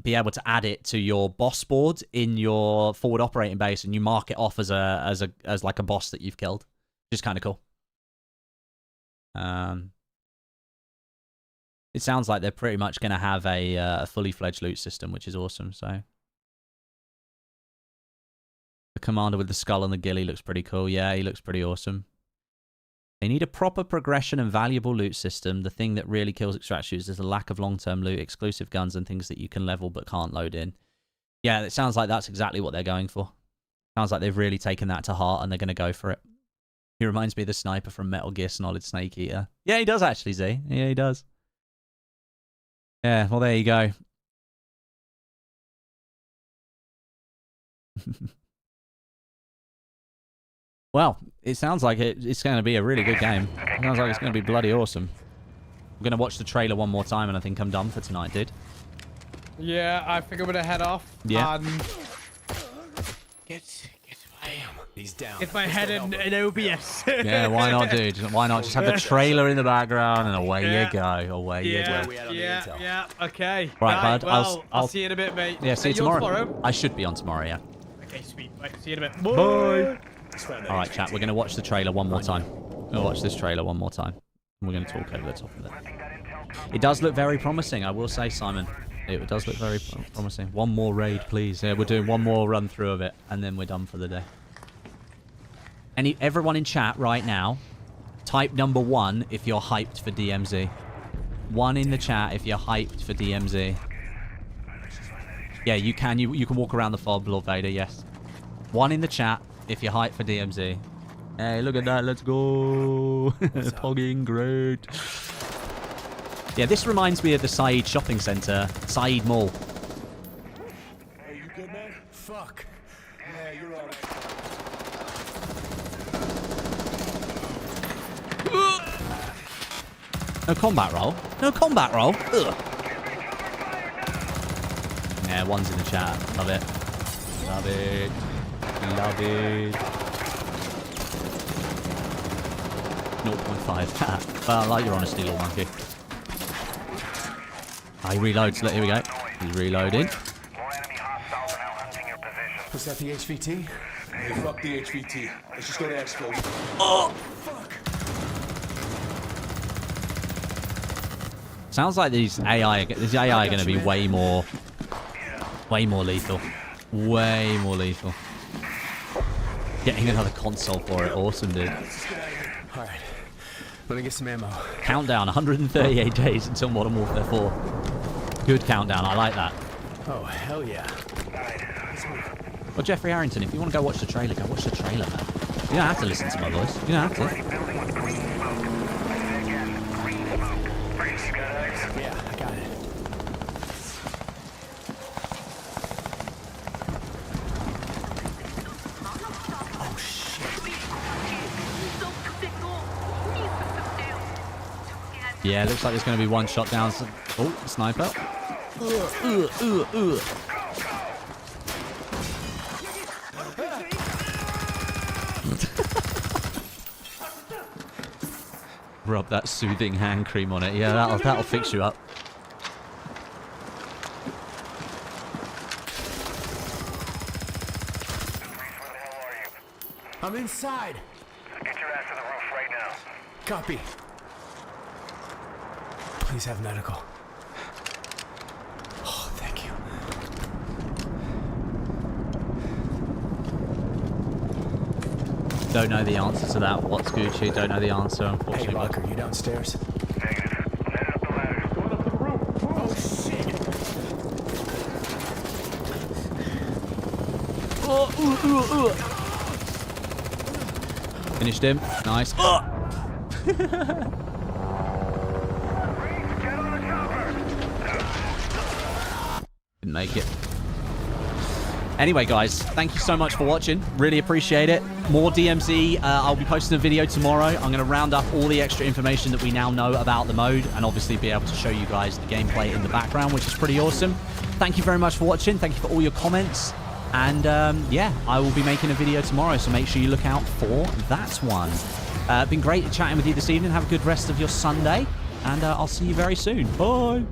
be able to add it to your boss board in your forward operating base, and you mark it off as like a boss that you've killed, which is kind of cool. It sounds like they're pretty much going to have a fully fledged loot system, which is awesome. So The commander with the skull and the ghillie looks pretty cool. Yeah, he looks pretty awesome. They need a proper progression and valuable loot system. The thing that really kills extract shooters is the lack of long-term loot, exclusive guns, and things that you can level but can't load in. Yeah, it sounds like that's exactly what they're going for. Sounds like they've really taken that to heart and they're going to go for it. He reminds me of the sniper from Metal Gear Solid Snake Eater. Yeah, he does actually, Z. Yeah, he does. Yeah, well, there you go. Well, it sounds like it's going to be a really good game. It sounds like it's going to be bloody awesome. I'm going to watch the trailer one more time and I think I'm done for tonight, dude. Yeah, I think I'm going to head off. Yeah. He's down. Get my head in OBS. Yeah, why not, dude? Why not? Just have the trailer in the background and away you go. Away you go. Yeah, okay. Right, bud. Well, I'll see you in a bit, mate. Yeah, see you You're tomorrow. I should be on tomorrow, yeah. Okay, sweet. Right, see you in a bit. Bye. All right, chat. We're going to watch the trailer one more time. We'll watch this trailer one more time. And we're going to talk over the top of it. It does look very promising, I will say, Simon. It does look very promising. One more raid, please. Yeah, we're doing one more run through of it, and then we're done for the day. Everyone in chat right now, type number 1 if you're hyped for DMZ. 1 in the chat if you're hyped for DMZ. Yeah, you can. You can walk around the fob, Lord Vader. Yes. 1 in the chat if you're hyped for DMZ. Hey, look at that. Let's go. Pogging, great. Yeah, this reminds me of the Said Shopping Centre, Said Mall. Hey, you good, man? Fuck. Yeah, you're all right. No combat roll. No combat roll. Ugh. Yeah, 1's in the chat. Love it. Love it. Love it. 0.5. Well, I like your honesty, little monkey. He reloads. Here we go. He's reloading. Was that the HVT? Hey, fuck the HVT. Let's just go to exfil. Oh! Fuck. Sounds like these AI are going to be way more lethal. Way more lethal. Getting another console for it. Awesome, dude. All right. Let me get some ammo. Countdown, 138 days until Modern Warfare 4. Good countdown, I like that. Oh, hell yeah. Well, Jeffrey Harrington, if you want to go watch the trailer, go watch the trailer, man. You don't have to listen to my voice. You don't have to. Yeah, I got it. Oh, shit. Yeah, looks like there's going to be one shot down. Oh, sniper. Rub that soothing hand cream on it. Yeah, that'll fix you up. I'm inside. Get your ass to the roof right now. Copy. Please have medical. Oh, thank you. Don't know the answer to that. What's Gucci? Don't know the answer, unfortunately. Hey, Rock, are you downstairs? Negative. Headed up the ladder. Going up to the roof. Oh, shit. Finished him. Nice. Didn't make it. Anyway, guys, thank you so much for watching. Really appreciate it. More DMZ. I'll be posting a video tomorrow. I'm going to round up all the extra information that we now know about the mode and obviously be able to show you guys the gameplay in the background, which is pretty awesome. Thank you very much for watching. Thank you for all your comments. And yeah, I will be making a video tomorrow, so make sure you look out for that one. Been great chatting with you this evening. Have a good rest of your Sunday, and I'll see you very soon. Bye.